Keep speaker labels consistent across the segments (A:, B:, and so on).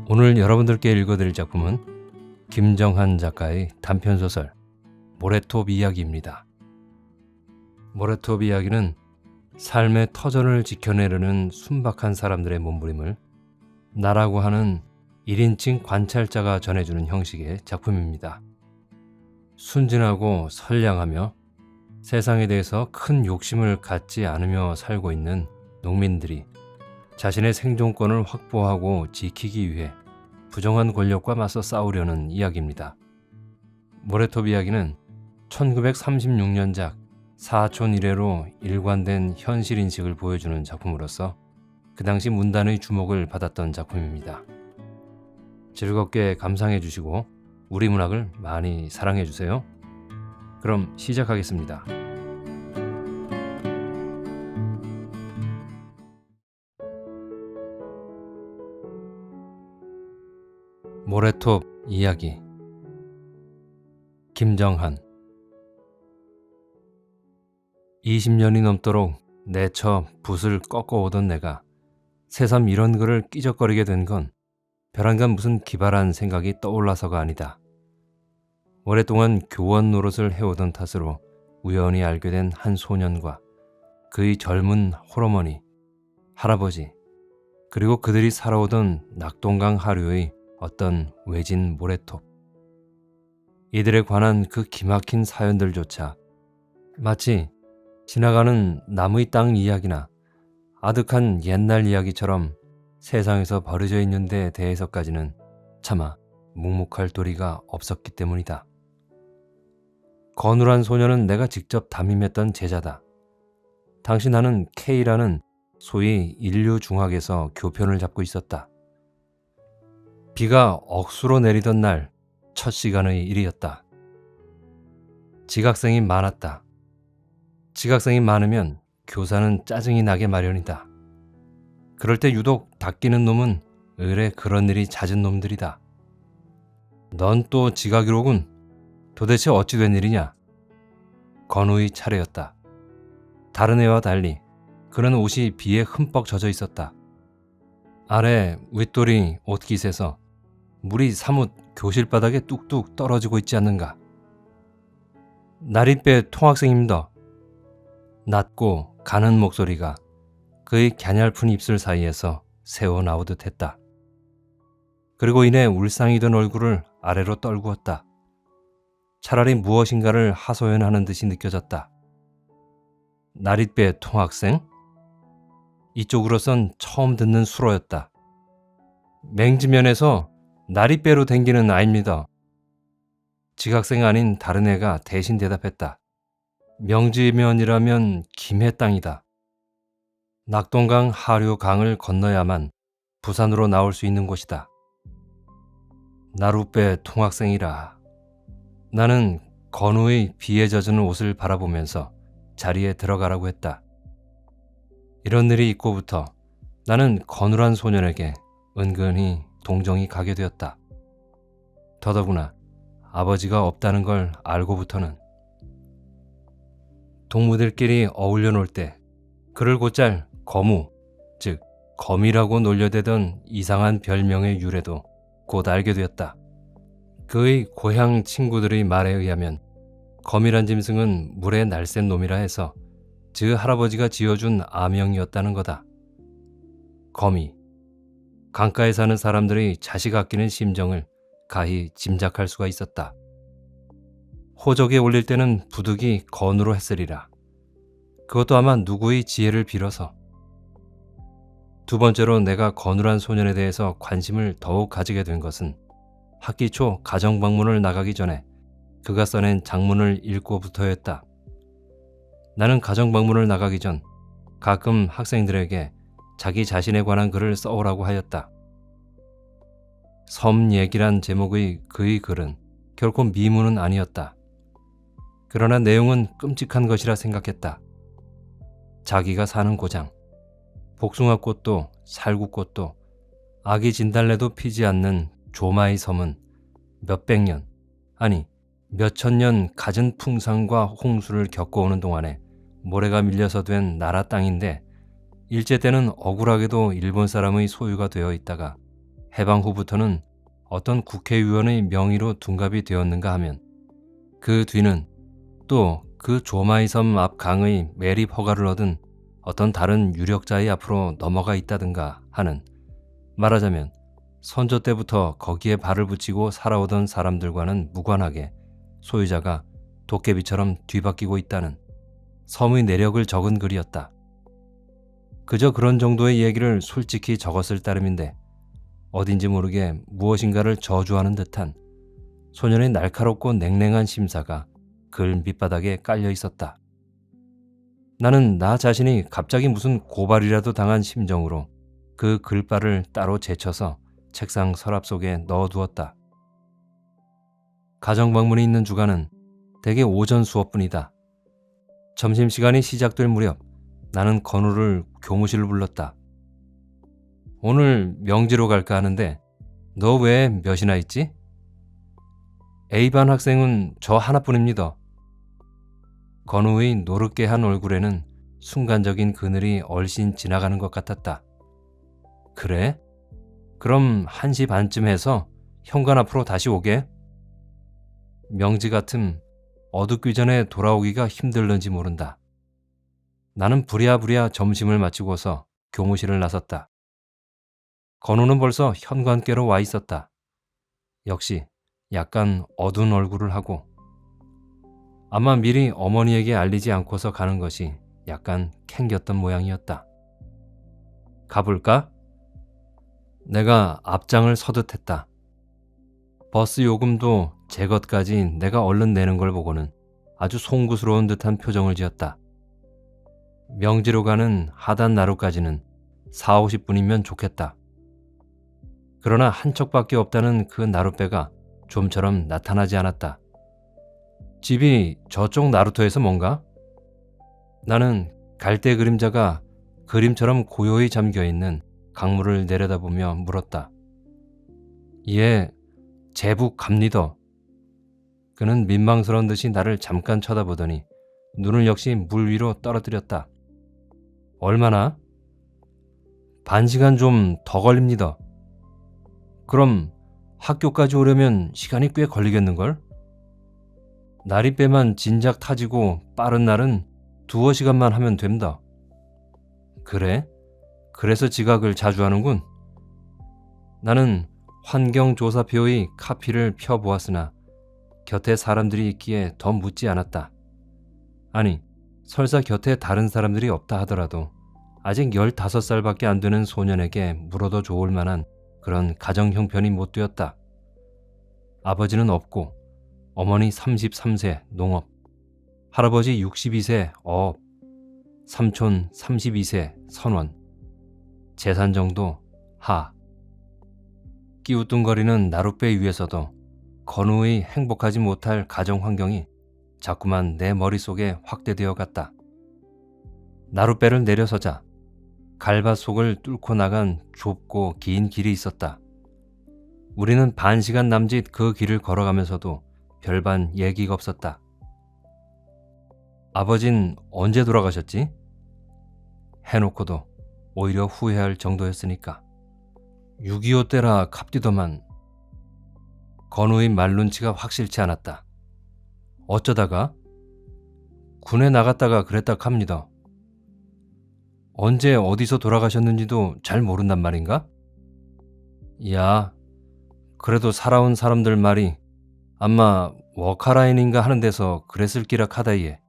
A: 오늘 여러분들께 읽어드릴 작품은 김정한 작가의 단편소설 모래톱 이야기입니다. 모래톱 이야기는 삶의 터전을 지켜내려는 순박한 사람들의 몸부림을 나라고 하는 1인칭 관찰자가 전해주는 형식의 작품입니다. 순진하고 선량하며 세상에 대해서 큰 욕심을 갖지 않으며 살고 있는 농민들이 자신의 생존권을 확보하고 지키기 위해 부정한 권력과 맞서 싸우려는 이야기입니다. 모래톱 이야기는 1936년작 사촌 이래로 일관된 현실 인식을 보여주는 작품으로서 그 당시 문단의 주목을 받았던 작품입니다. 즐겁게 감상해 주시고 우리 문학을 많이 사랑해 주세요. 그럼 시작하겠습니다. 모래톱 이야기. 김정한. 20년이 넘도록 내처 붓을 꺾어오던 내가 새삼 이런 글을 끼적거리게 된 건 벼랑간 무슨 기발한 생각이 떠올라서가 아니다. 오랫동안 교원 노릇을 해오던 탓으로 우연히 알게 된 한 소년과 그의 젊은 홀어머니, 할아버지, 그리고 그들이 살아오던 낙동강 하류의 어떤 외진 모래톱. 이들에 관한 그 기막힌 사연들조차 마치 지나가는 남의 땅 이야기나 아득한 옛날 이야기처럼 세상에서 버려져 있는 데 대해서까지는 차마 묵묵할 도리가 없었기 때문이다. 거눌한 소녀는 내가 직접 담임했던 제자다. 당시 나는 K라는 소위 인류중학에서 교편을 잡고 있었다. 비가 억수로 내리던 날 첫 시간의 일이었다. 지각생이 많았다. 지각생이 많으면 교사는 짜증이 나게 마련이다. 그럴 때 유독 닦이는 놈은 의례 그런 일이 잦은 놈들이다. 넌 또 지각이로군. 도대체 어찌 된 일이냐? 건우의 차례였다. 다른 애와 달리 그는 옷이 비에 흠뻑 젖어 있었다. 아래 윗돌이 옷깃에서 물이 사뭇 교실 바닥에 뚝뚝 떨어지고 있지 않는가? 나릿배 통학생입니다. 낮고 가는 목소리가 그의 갸냘픈 입술 사이에서 새어나오듯 했다. 그리고 이내 울상이던 얼굴을 아래로 떨구었다. 차라리 무엇인가를 하소연하는 듯이 느껴졌다. 나릿배 통학생? 이쪽으로선 처음 듣는 수로였다. 맹지면에서 나릿배로 댕기는 아입니다. 지각생 아닌 다른 애가 대신 대답했다. 명지면이라면 김해 땅이다. 낙동강 하류 강을 건너야만 부산으로 나올 수 있는 곳이다. 나룻배 통학생이라. 나는 건우의 비에 젖은 옷을 바라보면서 자리에 들어가라고 했다. 이런 일이 있고부터 나는 거눌한 소년에게 은근히 동정이 가게 되었다. 더더구나 아버지가 없다는 걸 알고부터는. 동무들끼리 어울려 놀 때 그를 곧잘 거무, 즉 거미라고 놀려대던 이상한 별명의 유래도 곧 알게 되었다. 그의 고향 친구들의 말에 의하면 거미란 짐승은 물에 날쌘 놈이라 해서 즈 할아버지가 지어준 아명이었다는 거다. 거미. 강가에 사는 사람들의 자식 아끼는 심정을 가히 짐작할 수가 있었다. 호적에 올릴 때는 부득이 건으로 했으리라. 그것도 아마 누구의 지혜를 빌어서. 두 번째로 내가 거눌한 소년에 대해서 관심을 더욱 가지게 된 것은 학기 초 가정방문을 나가기 전에 그가 써낸 장문을 읽고부터였다. 나는 가정방문을 나가기 전 가끔 학생들에게 자기 자신에 관한 글을 써오라고 하였다. 섬 얘기란 제목의 그의 글은 결코 미문은 아니었다. 그러나 내용은 끔찍한 것이라 생각했다. 자기가 사는 고장, 복숭아꽃도 살구꽃도 아기 진달래도 피지 않는 조마의 섬은 몇백 년, 아니 몇천 년 갖은 풍상과 홍수를 겪어오는 동안에 모래가 밀려서 된 나라 땅인데 일제 때는 억울하게도 일본 사람의 소유가 되어 있다가 해방 후부터는 어떤 국회의원의 명의로 둔갑이 되었는가 하면 그 뒤는 또 그 조마이 섬 앞 강의 매립 허가를 얻은 어떤 다른 유력자의 앞으로 넘어가 있다든가 하는, 말하자면 선조 때부터 거기에 발을 붙이고 살아오던 사람들과는 무관하게 소유자가 도깨비처럼 뒤바뀌고 있다는 섬의 내력을 적은 글이었다. 그저 그런 정도의 얘기를 솔직히 적었을 따름인데 어딘지 모르게 무엇인가를 저주하는 듯한 소년의 날카롭고 냉랭한 심사가 글 밑바닥에 깔려 있었다. 나는 나 자신이 갑자기 무슨 고발이라도 당한 심정으로 그 글바를 따로 제쳐서 책상 서랍 속에 넣어두었다. 가정방문이 있는 주간은 대개 오전 수업뿐이다. 점심시간이 시작될 무렵 나는 건우를 교무실을 불렀다. 오늘 명지로 갈까 하는데 너 왜 몇이나 있지? A반 학생은 저 하나뿐입니다. 건우의 노릇개한 얼굴에는 순간적인 그늘이 얼씬 지나가는 것 같았다. 그래? 그럼 1시 반쯤 해서 현관 앞으로 다시 오게. 명지 같음 어둡기 전에 돌아오기가 힘들는지 모른다. 나는 부랴부랴 점심을 마치고서 교무실을 나섰다. 건우는 벌써 현관께로 와 있었다. 역시 약간 어두운 얼굴을 하고 아마 미리 어머니에게 알리지 않고서 가는 것이 약간 캥겼던 모양이었다. 가볼까? 내가 앞장을 서듯했다. 버스 요금도 제 것까지 내가 얼른 내는 걸 보고는 아주 송구스러운 듯한 표정을 지었다. 명지로 가는 하단 나루까지는 4, 50분이면 좋겠다. 그러나 한 척밖에 없다는 그 나룻배가 좀처럼 나타나지 않았다. 집이 저쪽 나루터에서 뭔가? 나는 갈대 그림자가 그림처럼 고요히 잠겨있는 강물을 내려다보며 물었다. 예, 제북 갑니다. 그는 민망스러운 듯이 나를 잠깐 쳐다보더니 눈을 역시 물 위로 떨어뜨렸다. 얼마나? 반 시간 좀 더 걸립니다. 그럼 학교까지 오려면 시간이 꽤 걸리겠는걸? 나리배만 진작 타지고 빠른 날은 2~5시간만 하면 됩니다. 그래? 그래서 지각을 자주 하는군. 나는 환경조사표의 카피를 펴보았으나 곁에 사람들이 있기에 더 묻지 않았다. 아니, 설사 곁에 다른 사람들이 없다 하더라도 아직 15살밖에 안 되는 소년에게 물어도 좋을 만한 그런 가정 형편이 못 되었다. 아버지는 없고 어머니 33세 농업, 할아버지 62세 어업, 삼촌 32세 선원, 재산 정도 하. 끼우뚱거리는 나룻배 위에서도 건우의 행복하지 못할 가정 환경이 자꾸만 내 머릿속에 확대되어 갔다. 나룻배를 내려서자 갈밭 속을 뚫고 나간 좁고 긴 길이 있었다. 우리는 반 시간 남짓 그 길을 걸어가면서도 별반 얘기가 없었다. 아버진 언제 돌아가셨지? 해놓고도 오히려 후회할 정도였으니까. 6.25 때라 갑디더만. 건우의 말눈치가 확실치 않았다. 어쩌다가? 군에 나갔다가 그랬다 합니다. 언제 어디서 돌아가셨는지도 잘 모른단 말인가? 야, 그래도 살아온 사람들 말이 아마 워카라인인가 하는 데서 그랬을 기락하다예.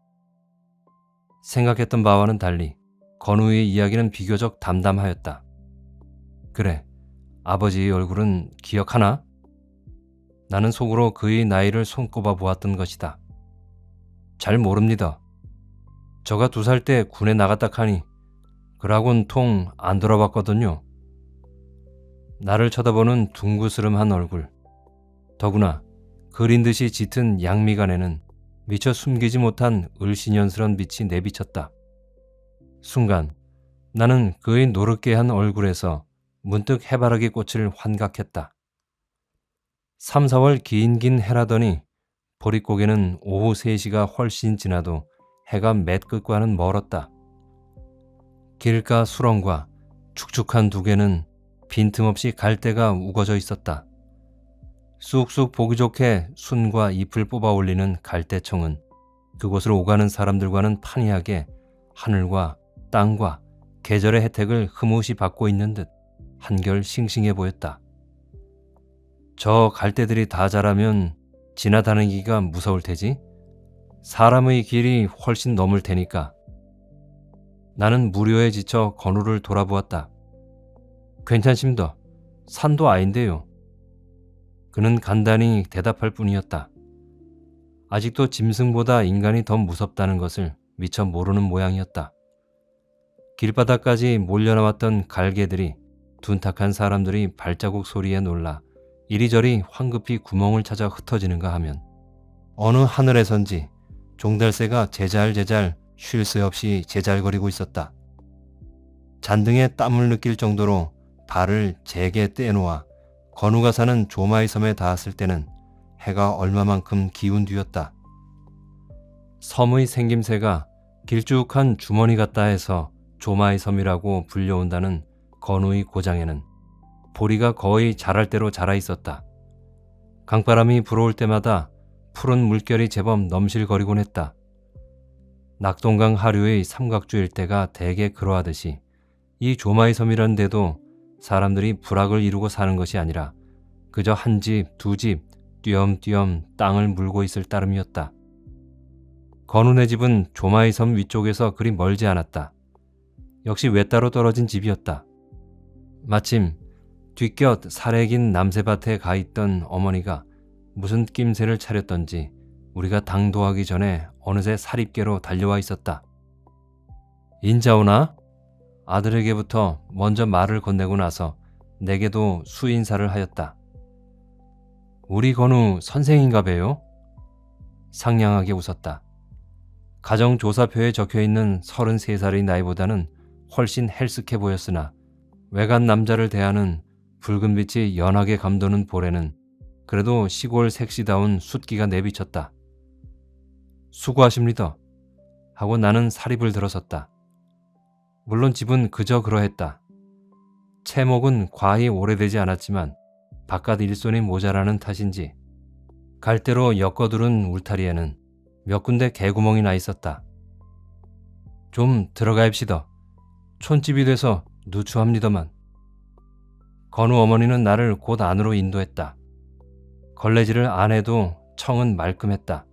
A: 생각했던 바와는 달리 건우의 이야기는 비교적 담담하였다. 그래, 아버지의 얼굴은 기억하나? 나는 속으로 그의 나이를 손꼽아 보았던 것이다. 잘 모릅니다. 저가 2살 때 군에 나갔다 하니 그러곤 통 안 돌아봤거든요. 나를 쳐다보는 둥그스름한 얼굴, 더구나 그린 듯이 짙은 양미간에는 미처 숨기지 못한 을씨년스런 빛이 내비쳤다. 순간 나는 그의 노릇개한 얼굴에서 문득 해바라기 꽃을 환각했다. 3, 4월 긴 해라더니 보릿고개는 오후 3시가 훨씬 지나도 해가 맷 끝과는 멀었다. 길가 수렁과 축축한 두개는 빈틈없이 갈대가 우거져 있었다. 쑥쑥 보기 좋게 순과 잎을 뽑아 올리는 갈대청은 그곳을 오가는 사람들과는 판이하게 하늘과 땅과 계절의 혜택을 흐뭇이 받고 있는 듯 한결 싱싱해 보였다. 저 갈대들이 다 자라면 지나다니기가 무서울 테지? 사람의 길이 훨씬 넘을 테니까. 나는 무료에 지쳐 건우를 돌아보았다. 괜찮습니다. 산도 아닌데요. 그는 간단히 대답할 뿐이었다. 아직도 짐승보다 인간이 더 무섭다는 것을 미처 모르는 모양이었다. 길바닥까지 몰려나왔던 갈개들이 둔탁한 사람들이 발자국 소리에 놀라 이리저리 황급히 구멍을 찾아 흩어지는가 하면 어느 하늘에선지 종달새가 제잘제잘 쉴 새 없이 제잘거리고 있었다. 잔등에 땀을 느낄 정도로 발을 제게 떼놓아 건우가 사는 조마이 섬에 닿았을 때는 해가 얼마만큼 기운 뒤였다. 섬의 생김새가 길쭉한 주머니 같다 해서 조마이 섬이라고 불려온다는 건우의 고장에는 보리가 거의 자랄 대로 자라 있었다. 강바람이 불어올 때마다 푸른 물결이 제법 넘실거리곤 했다. 낙동강 하류의 삼각주 일대가 대개 그러하듯이 이 조마이 섬이라는 데도 사람들이 부락을 이루고 사는 것이 아니라 그저 한 집, 두 집 띄엄띄엄 땅을 물고 있을 따름이었다. 건우네 집은 조마이 섬 위쪽에서 그리 멀지 않았다. 역시 외따로 떨어진 집이었다. 마침 뒷곁 살에 긴 남새밭에 가 있던 어머니가 무슨 낌새를 차렸던지 우리가 당도하기 전에 어느새 사립개로 달려와 있었다. 인자오나? 아들에게부터 먼저 말을 건네고 나서 내게도 수인사를 하였다. 우리 건우 선생인가 봬요? 상냥하게 웃었다. 가정조사표에 적혀있는 33살의 나이보다는 훨씬 헬쓱해 보였으나 외간 남자를 대하는 붉은빛이 연하게 감도는 볼에는 그래도 시골 색시다운 숫기가 내비쳤다. 수고하십니다. 하고 나는 사립을 들어섰다. 물론 집은 그저 그러했다. 채목은 과히 오래되지 않았지만 바깥 일손이 모자라는 탓인지 갈대로 엮어두른 울타리에는 몇 군데 개구멍이 나 있었다. 좀 들어가입시다. 촌집이 돼서 누추합니다만. 건우 어머니는 나를 곧 안으로 인도했다. 걸레질을 안 해도 청은 말끔했다.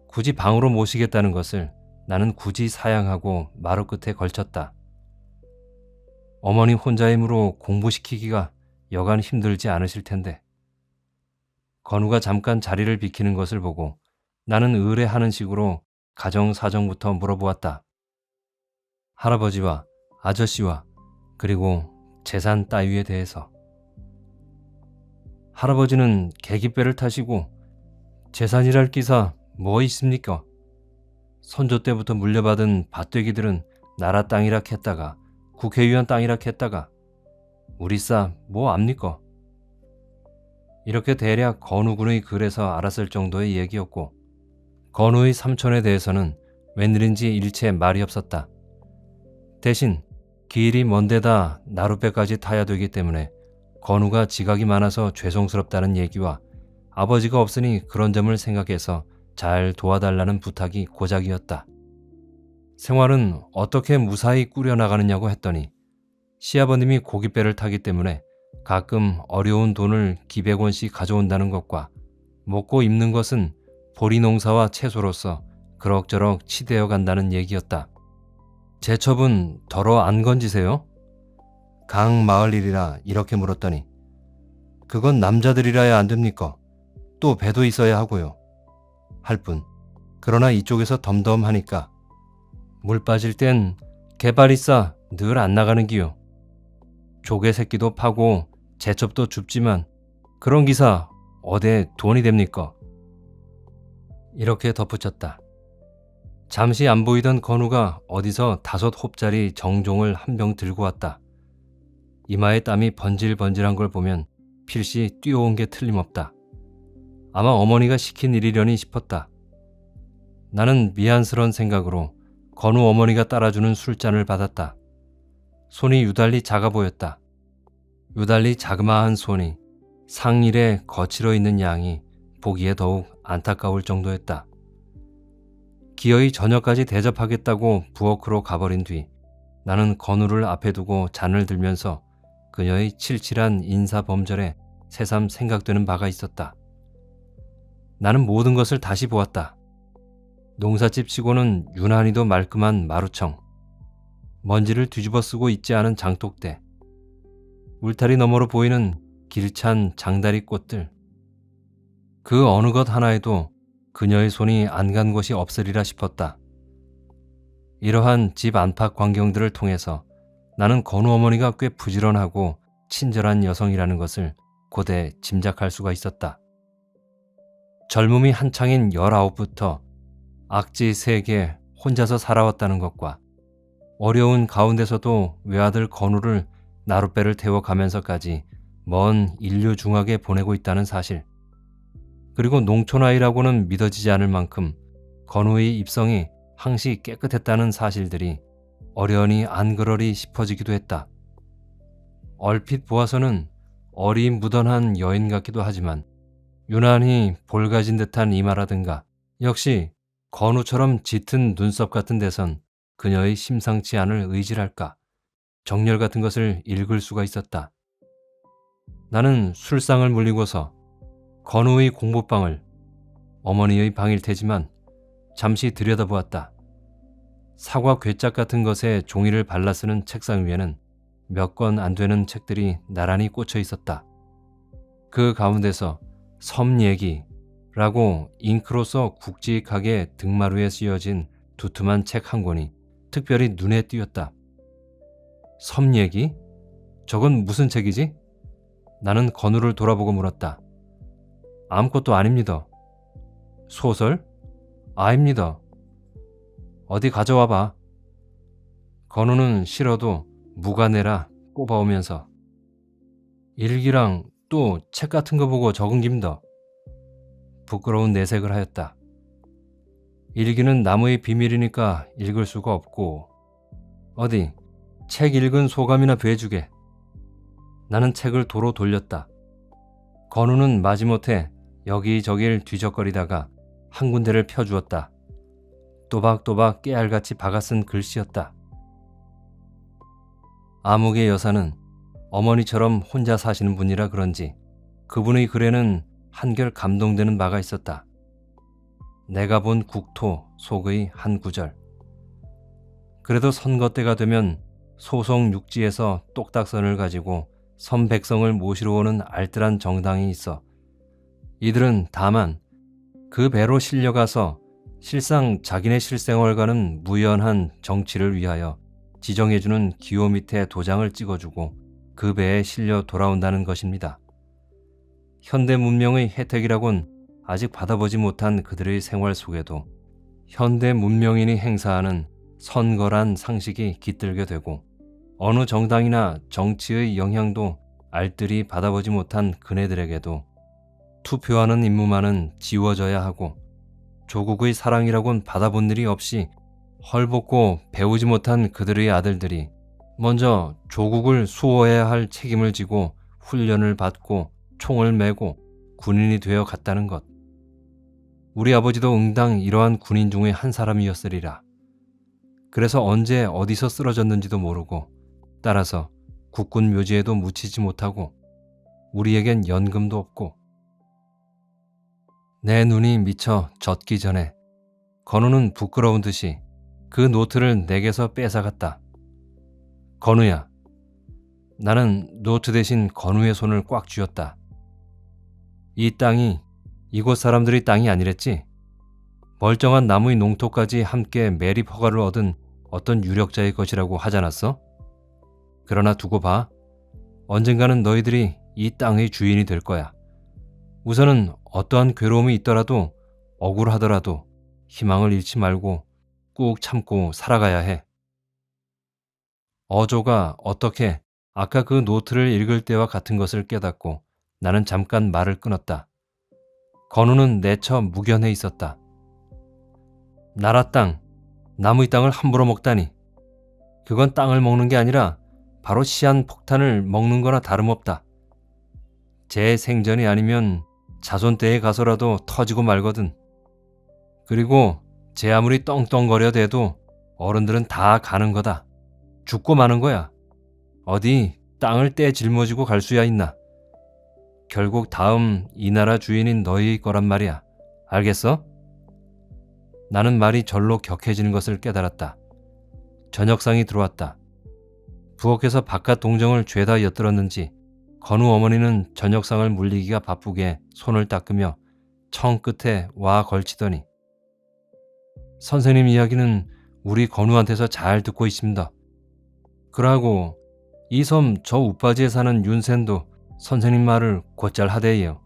A: 굳이 방으로 모시겠다는 것을 나는 굳이 사양하고 마루 끝에 걸쳤다. 어머니 혼자 힘으로 공부시키기가 여간 힘들지 않으실 텐데. 건우가 잠깐 자리를 비키는 것을 보고 나는 의뢰하는 식으로 가정사정부터 물어보았다. 할아버지와 아저씨와 그리고 재산 따위에 대해서. 할아버지는 계깃배를 타시고 재산이랄 기사 뭐 있습니까? 선조 때부터 물려받은 밭되기들은 나라 땅이라 했다가 국회의원 땅이라 했다가 우리싸 뭐 압니까? 이렇게 대략 건우군의 글에서 알았을 정도의 얘기였고 건우의 삼촌에 대해서는 웬일인지 일체 말이 없었다. 대신 길이 먼 데다 나룻배까지 타야 되기 때문에 건우가 지각이 많아서 죄송스럽다는 얘기와 아버지가 없으니 그런 점을 생각해서 잘 도와달라는 부탁이 고작이었다. 생활은 어떻게 무사히 꾸려나가느냐고 했더니 시아버님이 고깃배를 타기 때문에 가끔 어려운 돈을 기백 원씩 가져온다는 것과 먹고 입는 것은 보리 농사와 채소로서 그럭저럭 치대어 간다는 얘기였다. 제첩은 덜어 안 건지세요? 강 마을 일이라 이렇게 물었더니 그건 남자들이라야 안 됩니까? 또 배도 있어야 하고요. 할 뿐. 그러나 이쪽에서 덤덤하니까 물 빠질 땐 개발이 싸 늘 안 나가는 기요. 조개 새끼도 파고 제첩도 줍지만 그런 기사 어디에 돈이 됩니까? 이렇게 덧붙였다. 잠시 안 보이던 건우가 어디서 5홉짜리 정종을 한 병 들고 왔다. 이마에 땀이 번질번질한 걸 보면 필시 뛰어온 게 틀림없다. 아마 어머니가 시킨 일이려니 싶었다. 나는 미안스러운 생각으로 건우 어머니가 따라주는 술잔을 받았다. 손이 유달리 작아 보였다. 유달리 자그마한 손이 상일에 거칠어 있는 양이 보기에 더욱 안타까울 정도였다. 기어이 저녁까지 대접하겠다고 부엌으로 가버린 뒤 나는 건우를 앞에 두고 잔을 들면서 그녀의 칠칠한 인사범절에 새삼 생각되는 바가 있었다. 나는 모든 것을 다시 보았다. 농삿집 치고는 유난히도 말끔한 마루청, 먼지를 뒤집어 쓰고 있지 않은 장독대, 울타리 너머로 보이는 길찬 장다리 꽃들, 그 어느 것 하나에도 그녀의 손이 안 간 곳이 없으리라 싶었다. 이러한 집 안팎 광경들을 통해서 나는 건우 어머니가 꽤 부지런하고 친절한 여성이라는 것을 고대 짐작할 수가 있었다. 젊음이 한창인 19부터 악지 3개 혼자서 살아왔다는 것과 어려운 가운데서도 외아들 건우를 나룻배를 태워가면서까지 먼 인류 중학에 보내고 있다는 사실, 그리고 농촌아이라고는 믿어지지 않을 만큼 건우의 입성이 항시 깨끗했다는 사실들이 어련히 안 그러리 싶어지기도 했다. 얼핏 보아서는 어리무던한 여인 같기도 하지만 유난히 볼가진 듯한 이마라든가 역시 건우처럼 짙은 눈썹 같은 데선 그녀의 심상치 않을 의지랄까 정열 같은 것을 읽을 수가 있었다. 나는 술상을 물리고서 건우의 공부방을, 어머니의 방일 테지만 잠시 들여다보았다. 사과 괴짝 같은 것에 종이를 발라 쓰는 책상 위에는 몇 권 안 되는 책들이 나란히 꽂혀 있었다. 그 가운데서 섬얘기라고 잉크로서 굵직하게 등마루에 씌어진 두툼한 책 한 권이 특별히 눈에 띄었다. 섬얘기? 저건 무슨 책이지? 나는 건우를 돌아보고 물었다. 아무것도 아닙니다. 소설? 아닙니다. 어디 가져와 봐. 건우는 싫어도 무가내라 꼽아오면서 일기랑 또 책 같은 거 보고 적은 김더. 부끄러운 내색을 하였다. 일기는 나무의 비밀이니까 읽을 수가 없고 어디 책 읽은 소감이나 배주게. 나는 책을 도로 돌렸다. 건우는 마지못해 여기저길 뒤적거리다가 한 군데를 펴주었다. 또박또박 깨알같이 박아쓴 글씨였다. 아무개 여사는 어머니처럼 혼자 사시는 분이라 그런지 그분의 글에는 한결 감동되는 바가 있었다. 내가 본 국토 속의 한 구절. 그래도 선거 때가 되면 소송 육지에서 똑딱선을 가지고 선백성을 모시러 오는 알뜰한 정당이 있어 이들은 다만 그 배로 실려가서 실상 자기네 실생활과는 무연한 정치를 위하여 지정해주는 기호 밑에 도장을 찍어주고 그 배에 실려 돌아온다는 것입니다. 현대 문명의 혜택이라곤 아직 받아보지 못한 그들의 생활 속에도 현대 문명인이 행사하는 선거란 상식이 깃들게 되고 어느 정당이나 정치의 영향도 알뜰히 받아보지 못한 그네들에게도 투표하는 임무만은 지워져야 하고 조국의 사랑이라곤 받아본 일이 없이 헐벗고 배우지 못한 그들의 아들들이 먼저 조국을 수호해야 할 책임을 지고 훈련을 받고 총을 메고 군인이 되어 갔다는 것. 우리 아버지도 응당 이러한 군인 중의 한 사람이었으리라. 그래서 언제 어디서 쓰러졌는지도 모르고 따라서 국군 묘지에도 묻히지 못하고 우리에겐 연금도 없고. 내 눈이 미쳐 젖기 전에 건우는 부끄러운 듯이 그 노트를 내게서 뺏어갔다. 건우야. 나는 노트 대신 건우의 손을 꽉 쥐었다. 이 땅이 이곳 사람들의 땅이 아니랬지? 멀쩡한 나무의 농토까지 함께 매립 허가를 얻은 어떤 유력자의 것이라고 하지 않았어? 그러나 두고 봐. 언젠가는 너희들이 이 땅의 주인이 될 거야. 우선은 어떠한 괴로움이 있더라도 억울하더라도 희망을 잃지 말고 꾹 참고 살아가야 해. 어조가 어떻게 아까 그 노트를 읽을 때와 같은 것을 깨닫고 나는 잠깐 말을 끊었다. 건우는 내처 묵연해 있었다. 나라 땅, 남의 땅을 함부로 먹다니. 그건 땅을 먹는 게 아니라 바로 시한폭탄을 먹는 거나 다름없다. 제 생전이 아니면 자손 때에 가서라도 터지고 말거든. 그리고 제 아무리 떵떵거려 대도 어른들은 다 가는 거다. 죽고 마는 거야. 어디 땅을 떼 짊어지고 갈 수야 있나. 결국 다음 이 나라 주인인 너희의 거란 말이야. 알겠어? 나는 말이 절로 격해지는 것을 깨달았다. 저녁상이 들어왔다. 부엌에서 바깥 동정을 죄다 엿들었는지 건우 어머니는 저녁상을 물리기가 바쁘게 손을 닦으며 청 끝에 와 걸치더니 선생님 이야기는 우리 건우한테서 잘 듣고 있습니다. 그러고 이 섬 저 웃바지에 사는 윤센도 선생님 말을 곧잘 하대요.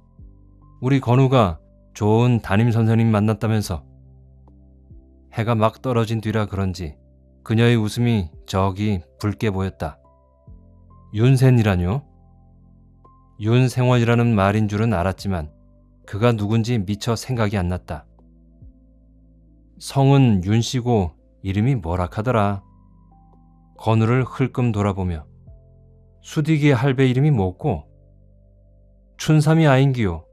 A: 우리 건우가 좋은 담임 선생님 만났다면서. 해가 막 떨어진 뒤라 그런지 그녀의 웃음이 저기 붉게 보였다. 윤센이라뇨? 윤생원이라는 말인 줄은 알았지만 그가 누군지 미처 생각이 안 났다. 성은 윤씨고 이름이 뭐라 하더라. 건우를 흘끔 돌아보며 수디기의 할배 이름이 뭐고? 춘삼이 아인기요.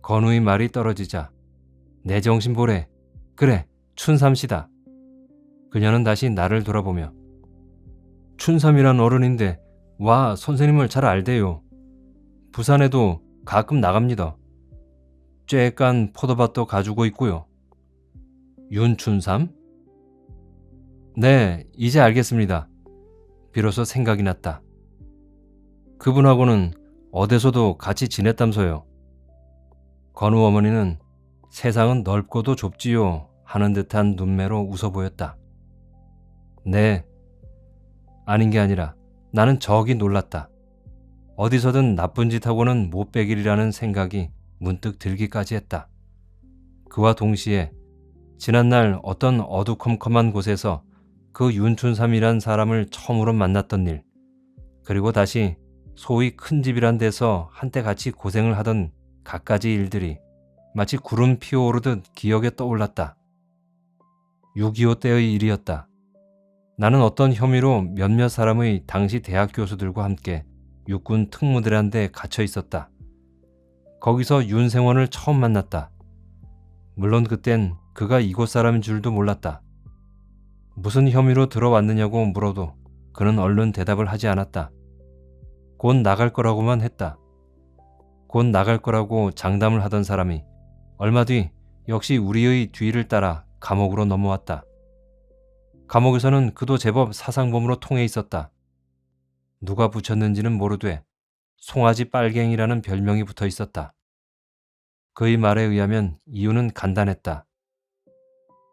A: 건우의 말이 떨어지자 내 정신 보래. 그래, 춘삼씨다. 그녀는 다시 나를 돌아보며 춘삼이란 어른인데 와 선생님을 잘 알대요. 부산에도 가끔 나갑니다. 쬐깐 포도밭도 가지고 있고요. 윤춘삼? 네, 이제 알겠습니다. 비로소 생각이 났다. 그분하고는 어디서도 같이 지냈담서요. 건우 어머니는 세상은 넓고도 좁지요 하는 듯한 눈매로 웃어 보였다. 네. 아닌 게 아니라 나는 저기 놀랐다. 어디서든 나쁜 짓하고는 못 빼기리라는 생각이 문득 들기까지 했다. 그와 동시에 지난날 어떤 어두컴컴한 곳에서 그 윤춘삼이란 사람을 처음으로 만났던 일, 그리고 다시 소위 큰 집이란 데서 한때 같이 고생을 하던 갖가지 일들이 마치 구름 피어오르듯 기억에 떠올랐다. 6.25 때의 일이었다. 나는 어떤 혐의로 몇몇 사람의 당시 대학 교수들과 함께 육군 특무대란 데 갇혀 있었다. 거기서 윤생원을 처음 만났다. 물론 그땐 그가 이곳 사람인 줄도 몰랐다. 무슨 혐의로 들어왔느냐고 물어도 그는 얼른 대답을 하지 않았다. 곧 나갈 거라고만 했다. 곧 나갈 거라고 장담을 하던 사람이 얼마 뒤 역시 우리의 뒤를 따라 감옥으로 넘어왔다. 감옥에서는 그도 제법 사상범으로 통해 있었다. 누가 붙였는지는 모르되 송아지 빨갱이라는 별명이 붙어 있었다. 그의 말에 의하면 이유는 간단했다.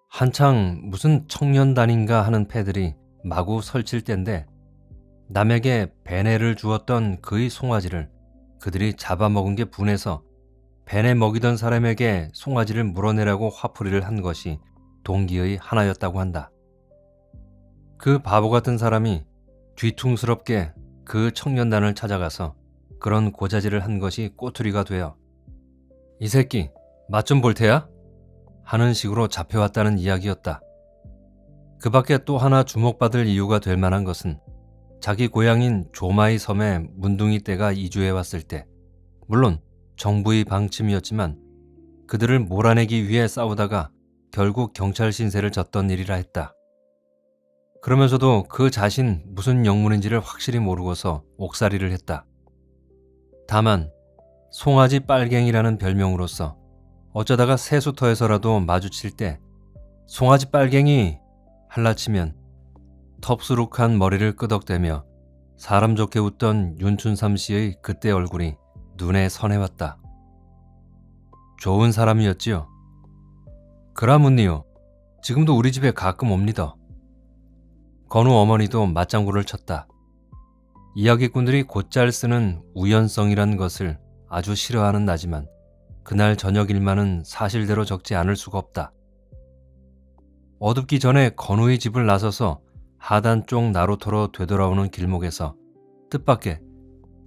A: 한창 무슨 청년단인가 하는 패들이 마구 설칠 때인데 남에게 배내를 주었던 그의 송아지를 그들이 잡아먹은 게 분해서 배내 먹이던 사람에게 송아지를 물어내라고 화풀이를 한 것이 동기의 하나였다고 한다. 그 바보 같은 사람이 뒤퉁스럽게 그 청년단을 찾아가서 그런 고자질을 한 것이 꼬투리가 되어 이 새끼 맛 좀 볼 테야? 하는 식으로 잡혀왔다는 이야기였다. 그 밖에 또 하나 주목받을 이유가 될 만한 것은 자기 고향인 조마이 섬에 문둥이 떼가 이주해 왔을 때, 물론 정부의 방침이었지만 그들을 몰아내기 위해 싸우다가 결국 경찰 신세를 졌던 일이라 했다. 그러면서도 그 자신 무슨 영문인지를 확실히 모르고서 옥살이를 했다. 다만 송아지 빨갱이라는 별명으로서 어쩌다가 세수터에서라도 마주칠 때 송아지 빨갱이 할라치면 텁수룩한 머리를 끄덕대며 사람 좋게 웃던 윤춘삼 씨의 그때 얼굴이 눈에 선해왔다. 좋은 사람이었지요. 그라문니요. 지금도 우리 집에 가끔 옵니다. 건우 어머니도 맞장구를 쳤다. 이야기꾼들이 곧잘 쓰는 우연성이란 것을 아주 싫어하는 나지만 그날 저녁 일만은 사실대로 적지 않을 수가 없다. 어둡기 전에 건우의 집을 나서서 하단 쪽 나루터로 되돌아오는 길목에서 뜻밖의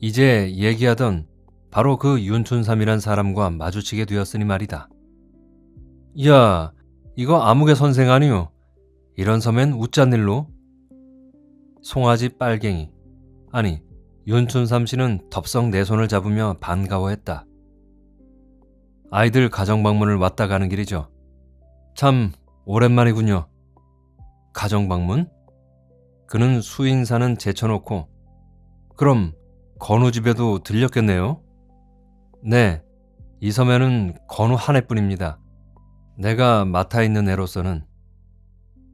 A: 이제 얘기하던 바로 그 윤춘삼이란 사람과 마주치게 되었으니 말이다. 야, 이거 아무개 선생 아니요. 이런 섬엔 웃잔 일로? 송아지 빨갱이. 아니, 윤춘삼 씨는 덥석 내 손을 잡으며 반가워했다. 아이들 가정방문을 왔다 가는 길이죠. 참 오랜만이군요. 가정방문? 그는 수인사는 제쳐놓고 그럼 건우 집에도 들렸겠네요? 네, 이 섬에는 건우 한 애뿐입니다. 내가 맡아 있는 애로서는.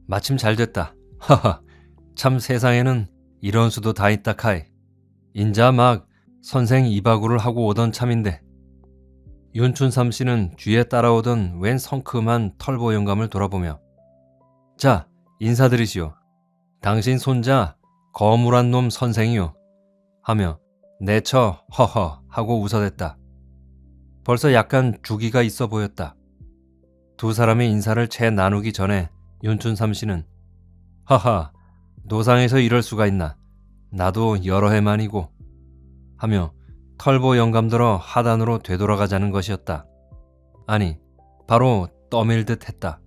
A: 마침 잘 됐다. 하하, 참 세상에는 이런 수도 다 있다 카이. 인자 막 선생 이바구를 하고 오던 참인데. 윤춘삼 씨는 뒤에 따라오던 웬 성큼한 털보 영감을 돌아보며 자, 인사드리시오. 당신 손자 거물한 놈 선생이요. 하며 내처 허허 하고 웃어댔다. 벌써 약간 주기가 있어 보였다. 두 사람의 인사를 채 나누기 전에 윤춘삼 씨는 하하, 노상에서 이럴 수가 있나. 나도 여러 해 만이고 하며 털보 영감들어 하단으로 되돌아가자는 것이었다. 아니, 바로 떠밀듯 했다.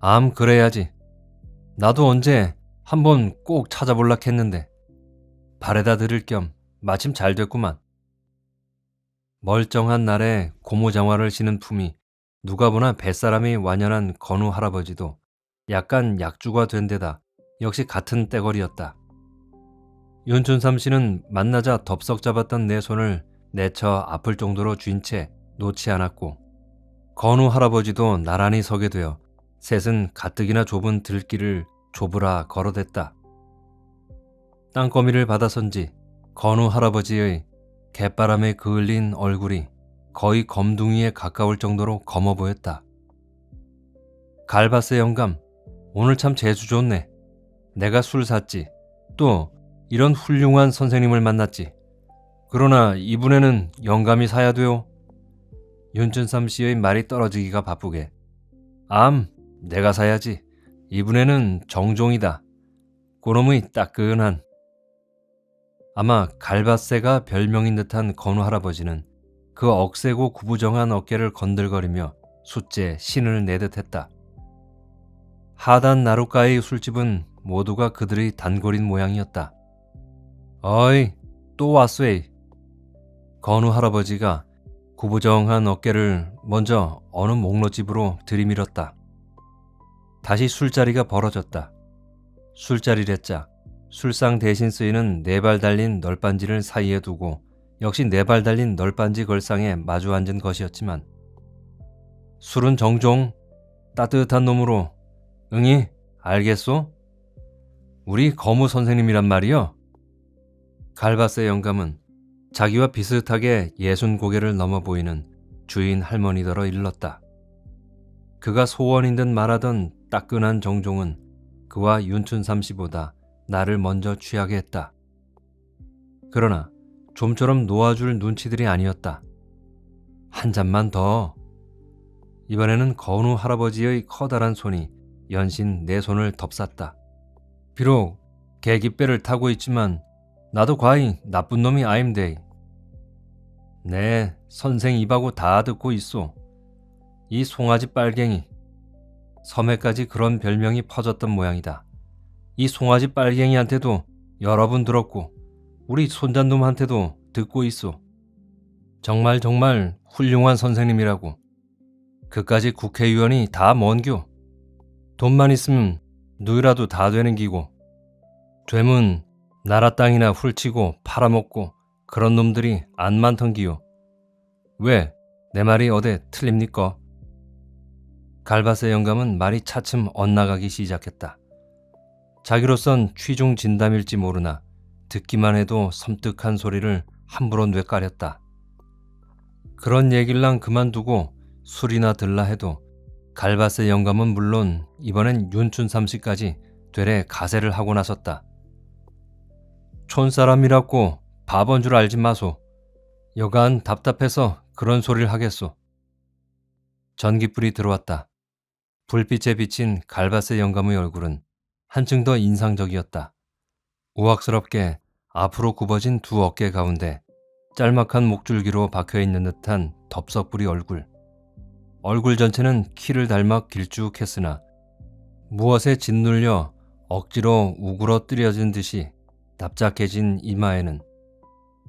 A: 암 그래야지. 나도 언제 한번 꼭 찾아볼라 했는데 바래다 드릴 겸 마침 잘 됐구만. 멀쩡한 날에 고무장화를 신은 품이 누가 보나 뱃사람이 완연한 건우 할아버지도 약간 약주가 된 데다 역시 같은 떼거리였다. 윤춘삼 씨는 만나자 덥석 잡았던 내 손을 내쳐 아플 정도로 쥔 채 놓지 않았고 건우 할아버지도 나란히 서게 되어 셋은 가뜩이나 좁은 들길을 좁으라 걸어댔다. 땅거미를 받아선지 건우 할아버지의 갯바람에 그을린 얼굴이 거의 검둥이에 가까울 정도로 검어 보였다. 갈바세 영감, 오늘 참 재수 좋네. 내가 술 샀지. 또 이런 훌륭한 선생님을 만났지. 그러나 이분에는 영감이 사야 돼요. 윤춘삼 씨의 말이 떨어지기가 바쁘게. 암, 내가 사야지. 이분에는 정종이다. 그놈의 따끈한. 아마 갈바세가 별명인 듯한 건우 할아버지는 그 억세고 구부정한 어깨를 건들거리며 숫제 신을 내듯 했다. 하단 나룻가의 술집은 모두가 그들의 단골인 모양이었다. 어이, 또 왔소이. 건우 할아버지가 구부정한 어깨를 먼저 어느 목로집으로 들이밀었다. 다시 술자리가 벌어졌다. 술자리랬자 술상 대신 쓰이는 4발 달린 널빤지를 사이에 두고 역시 4발 달린 널빤지 걸상에 마주 앉은 것이었지만 술은 정종 따뜻한 놈으로 응이 알겠소? 우리 거무 선생님이란 말이요. 갈바세 영감은 자기와 비슷하게 60 고개를 넘어 보이는 주인 할머니더러 일렀다. 그가 소원인 듯 말하던 따끈한 정종은 그와 윤춘삼 씨보다 나를 먼저 취하게 했다. 그러나 좀처럼 놓아줄 눈치들이 아니었다. 한 잔만 더. 이번에는 건우 할아버지의 커다란 손이 연신 내 손을 덮쌌다. 비록 계깃배를 타고 있지만 나도 과히 나쁜 놈이 아임데. 네, 선생 입하고 다 듣고 있소. 이 송아지 빨갱이. 섬에까지 그런 별명이 퍼졌던 모양이다. 이 송아지 빨갱이한테도 여러 분 들었고 우리 손자놈한테도 듣고 있소. 정말 훌륭한 선생님이라고. 그까지 국회의원이 다 뭔겨. 돈만 있으면 누구라도 다 되는 기고. 되면 나라 땅이나 훌치고 팔아먹고 그런 놈들이 안 많던 기요. 왜? 내 말이 어디 틀립니까? 갈바세 영감은 말이 차츰 엇나가기 시작했다. 자기로선 취중 진담일지 모르나 듣기만 해도 섬뜩한 소리를 함부로 뇌까렸다. 그런 얘길랑 그만두고 술이나 들라 해도 갈바세 영감은 물론 이번엔 윤춘삼 씨까지 되레 가세를 하고 나섰다. 촌사람이라고 바본 줄 알지 마소. 여간 답답해서 그런 소리를 하겠소. 전깃불이 들어왔다. 불빛에 비친 갈바세 영감의 얼굴은 한층 더 인상적이었다. 우악스럽게 앞으로 굽어진 두 어깨 가운데 짤막한 목줄기로 박혀있는 듯한 덥석부리 얼굴. 얼굴 전체는 키를 닮아 길쭉했으나 무엇에 짓눌려 억지로 우그러뜨려진 듯이 납작해진 이마에는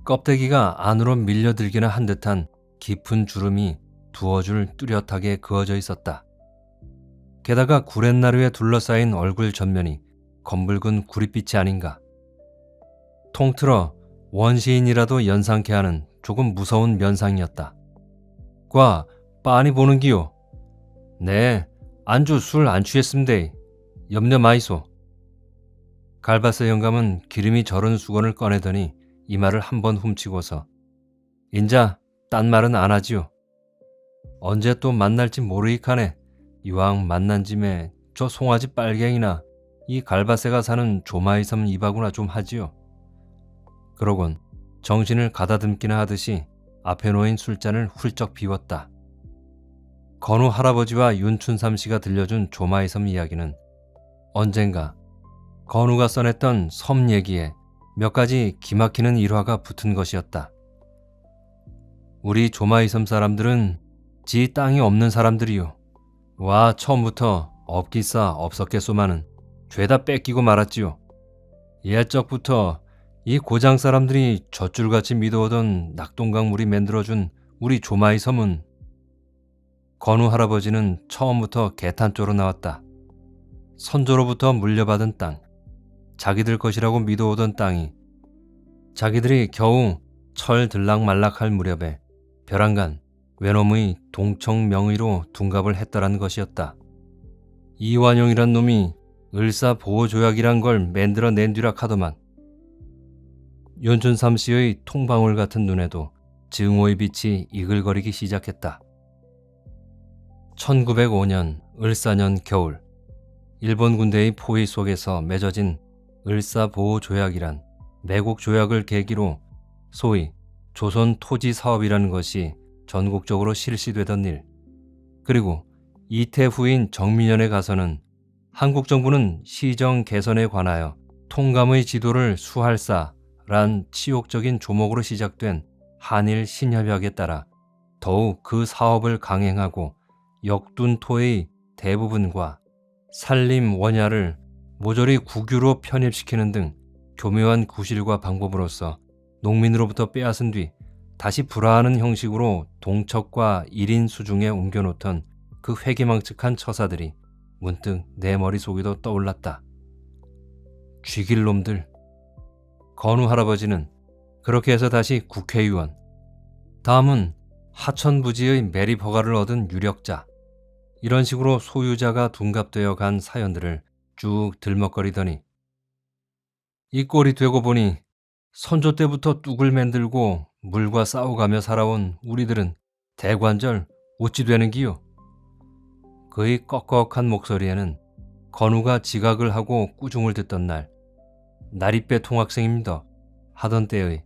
A: 껍데기가 안으로 밀려들기나 한 듯한 깊은 주름이 두어 줄 뚜렷하게 그어져 있었다. 게다가 구렛나루에 둘러싸인 얼굴 전면이 검붉은 구릿빛이 아닌가. 통틀어 원시인이라도 연상케 하는 조금 무서운 면상이었다. 과 빤히 보는 기요. 네, 안주 술 안 취했음데 염려 마이소. 갈바세 영감은 기름이 절은 수건을 꺼내더니 이마를 한번 훔치고서 인자 딴 말은 안 하지요. 언제 또 만날지 모르이카네. 이왕 만난 짐에 저 송아지 빨갱이나 이 갈바세가 사는 조마이 섬 이바구나 좀 하지요. 그러곤 정신을 가다듬기나 하듯이 앞에 놓인 술잔을 훌쩍 비웠다. 건우 할아버지와 윤춘삼 씨가 들려준 조마이 섬 이야기는 언젠가 건우가 써냈던 섬 얘기에 몇 가지 기막히는 일화가 붙은 것이었다. 우리 조마이 섬 사람들은 지 땅이 없는 사람들이요. 와 처음부터 없기싸 없었겠소마는 죄다 뺏기고 말았지요. 옛적부터 이 고장 사람들이 젖줄같이 믿어오던 낙동강물이 만들어준 우리 조마이 섬은 건우 할아버지는 처음부터 개탄조로 나왔다. 선조로부터 물려받은 땅, 자기들 것이라고 믿어오던 땅이 자기들이 겨우 철 들락말락할 무렵에 벼랑간 외놈의 동청 명의로 둔갑을 했더라는 것이었다. 이완용이란 놈이 을사보호조약이란 걸 만들어낸 뒤라 카더만. 윤춘삼 씨의 통방울 같은 눈에도 증오의 빛이 이글거리기 시작했다. 1905년 을사년 겨울, 일본 군대의 포위 속에서 맺어진 을사보호조약이란 매국조약을 계기로 소위 조선 토지 사업이라는 것이 전국적으로 실시되던 일, 그리고 이태 후인 정민년에 가서는 한국 정부는 시정 개선에 관하여 통감의 지도를 수할사란 치욕적인 조목으로 시작된 한일 신협약에 따라 더욱 그 사업을 강행하고 역둔토의 대부분과 산림 원야를 모조리 국유로 편입시키는 등 교묘한 구실과 방법으로서 농민으로부터 빼앗은 뒤 다시 불화하는 형식으로 동척과 1인 수중에 옮겨놓던 그 회기망측한 처사들이 문득 내 머릿속에도 떠올랐다. 쥐길놈들. 건우 할아버지는 그렇게 해서 다시 국회의원, 다음은 하천부지의 매립허가를 얻은 유력자, 이런 식으로 소유자가 둔갑되어 간 사연들을 쭉 들먹거리더니 이 꼴이 되고 보니 선조 때부터 뚝을 만들고 물과 싸워가며 살아온 우리들은 대관절 어찌 되는 기요? 그의 꺽꺽한 목소리에는 건우가 지각을 하고 꾸중을 듣던 날 나리배 통학생입니다 하던 때의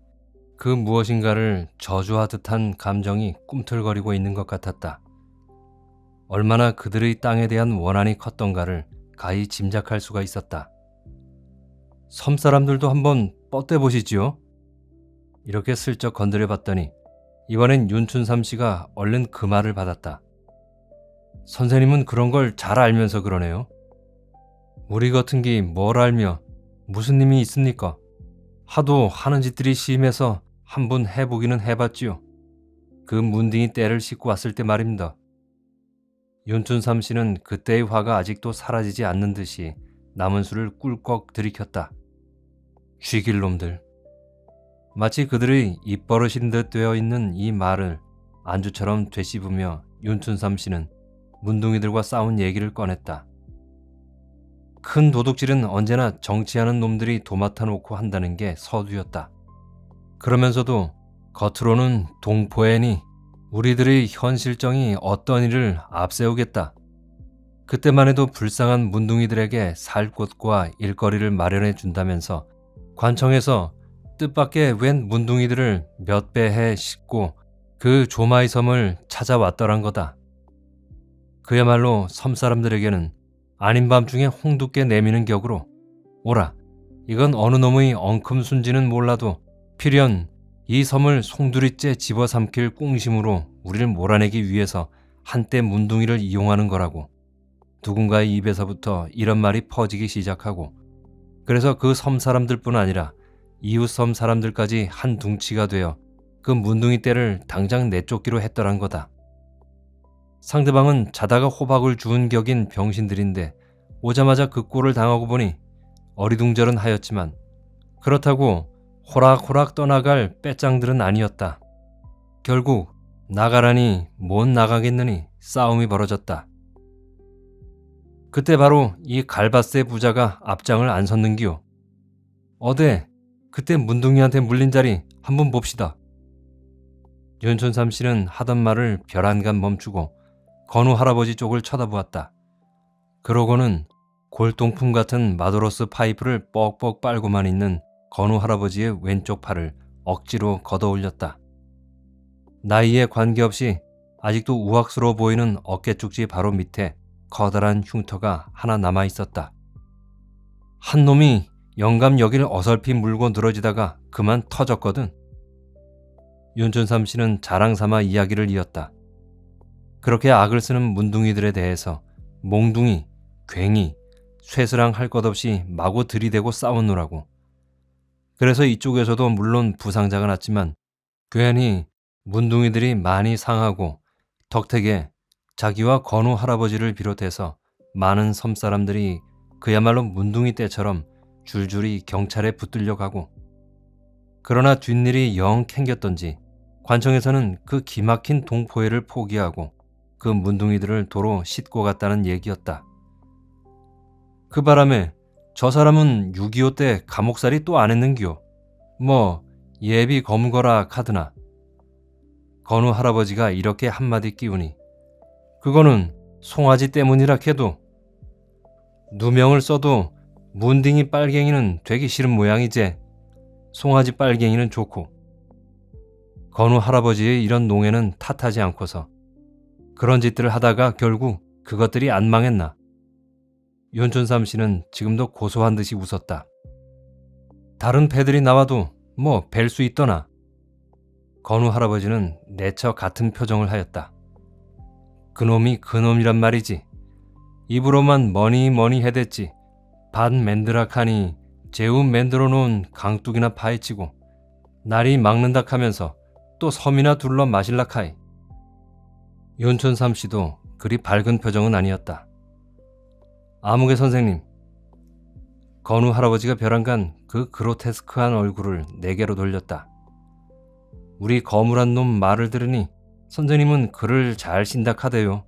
A: 그 무엇인가를 저주하듯한 감정이 꿈틀거리고 있는 것 같았다. 얼마나 그들의 땅에 대한 원한이 컸던가를 가히 짐작할 수가 있었다. 섬 사람들도 한번 뻗대보시지요. 이렇게 슬쩍 건드려 봤더니 이번엔 윤춘삼 씨가 얼른 그 말을 받았다. 선생님은 그런 걸 잘 알면서 그러네요. 우리 같은 게 뭘 알며 무슨 힘이 있습니까? 하도 하는 짓들이 심해서 한번 해보기는 해봤지요. 그 문딩이 때를 싣고 왔을 때 말입니다. 윤춘삼 씨는 그때의 화가 아직도 사라지지 않는 듯이 남은 술을 꿀꺽 들이켰다. 쥐길놈들. 마치 그들의 입버릇인 듯 되어 있는 이 말을 안주처럼 되씹으며 윤춘삼 씨는 문둥이들과 싸운 얘기를 꺼냈다. 큰 도둑질은 언제나 정치하는 놈들이 도맡아 놓고 한다는 게 서두였다. 그러면서도 겉으로는 동포애니 우리들의 현실정이 어떤 일을 앞세우겠다. 그때만 해도 불쌍한 문둥이들에게 살 곳과 일거리를 마련해 준다면서 관청에서 뜻밖의 웬 문둥이들을 몇 배 해 싣고 그 조마이 섬을 찾아왔더란 거다. 그야말로 섬 사람들에게는 아닌 밤중에 홍두깨 내미는 격으로 오라, 이건 어느 놈의 엉큼순지는 몰라도 필연 이 섬을 송두리째 집어삼킬 꽁심으로 우리를 몰아내기 위해서 한때 문둥이를 이용하는 거라고 누군가의 입에서부터 이런 말이 퍼지기 시작하고 그래서 그 섬 사람들뿐 아니라 이웃 섬 사람들까지 한 둥치가 되어 그 문둥이 떼를 당장 내쫓기로 했더란 거다. 상대방은 자다가 호박을 주운 격인 병신들인데 오자마자 그 꼴을 당하고 보니 어리둥절은 하였지만 그렇다고 호락호락 떠나갈 빼짱들은 아니었다. 결국 나가라니 못 나가겠느니 싸움이 벌어졌다. 그때 바로 이 갈바세 부자가 앞장을 안 섰는기요. 어데 그때 문둥이한테 물린 자리 한번 봅시다. 윤촌삼 씨는 하던 말을 벼란간 멈추고 건우 할아버지 쪽을 쳐다보았다. 그러고는 골동품 같은 마도로스 파이프를 뻑뻑 빨고만 있는 건우 할아버지의 왼쪽 팔을 억지로 걷어올렸다. 나이에 관계없이 아직도 우악스러워 보이는 어깨쪽지 바로 밑에 커다란 흉터가 하나 남아 있었다. 한 놈이 영감 여길 어설피 물고 늘어지다가 그만 터졌거든. 윤촌삼 씨는 자랑삼아 이야기를 이었다. 그렇게 악을 쓰는 문둥이들에 대해서 몽둥이, 괭이, 쇠스랑 할 것 없이 마구 들이대고 싸우느라고. 그래서 이쪽에서도 물론 부상자가 났지만 괜히 문둥이들이 많이 상하고 덕택에 자기와 건우 할아버지를 비롯해서 많은 섬사람들이 그야말로 문둥이 떼처럼 줄줄이 경찰에 붙들려 가고, 그러나 뒷일이 영 캥겼던지 관청에서는 그 기막힌 동포회를 포기하고 그 문둥이들을 도로 싣고 갔다는 얘기였다. 그 바람에 저 사람은 6.25 때 감옥살이 또 안 했는기요. 뭐 예비 검거라 카드나. 건우 할아버지가 이렇게 한마디 끼우니 그거는 송아지 때문이라 해도 누명을 써도 문딩이 빨갱이는 되기 싫은 모양이제. 송아지 빨갱이는 좋고. 건우 할아버지의 이런 농에는 탓하지 않고서 그런 짓들을 하다가 결국 그것들이 안 망했나. 윤촌삼 씨는 지금도 고소한 듯이 웃었다. 다른 패들이 나와도 뭐 뵐 수 있더나. 건우 할아버지는 내처 같은 표정을 하였다. 그놈이 그놈이란 말이지. 입으로만 뭐니 해댔지. 반 맨드락하니 재움 만들어 놓은 강둑이나 파헤치고 날이 막는다 하면서 또 섬이나 둘러 마실라 카이. 윤촌삼 씨도 그리 밝은 표정은 아니었다. 아무개 선생님. 건우 할아버지가 벼랑간 그 그로테스크한 얼굴을 내게로 돌렸다. 우리 거물한 놈 말을 들으니 선생님은 글을 잘 쓴다 카대요.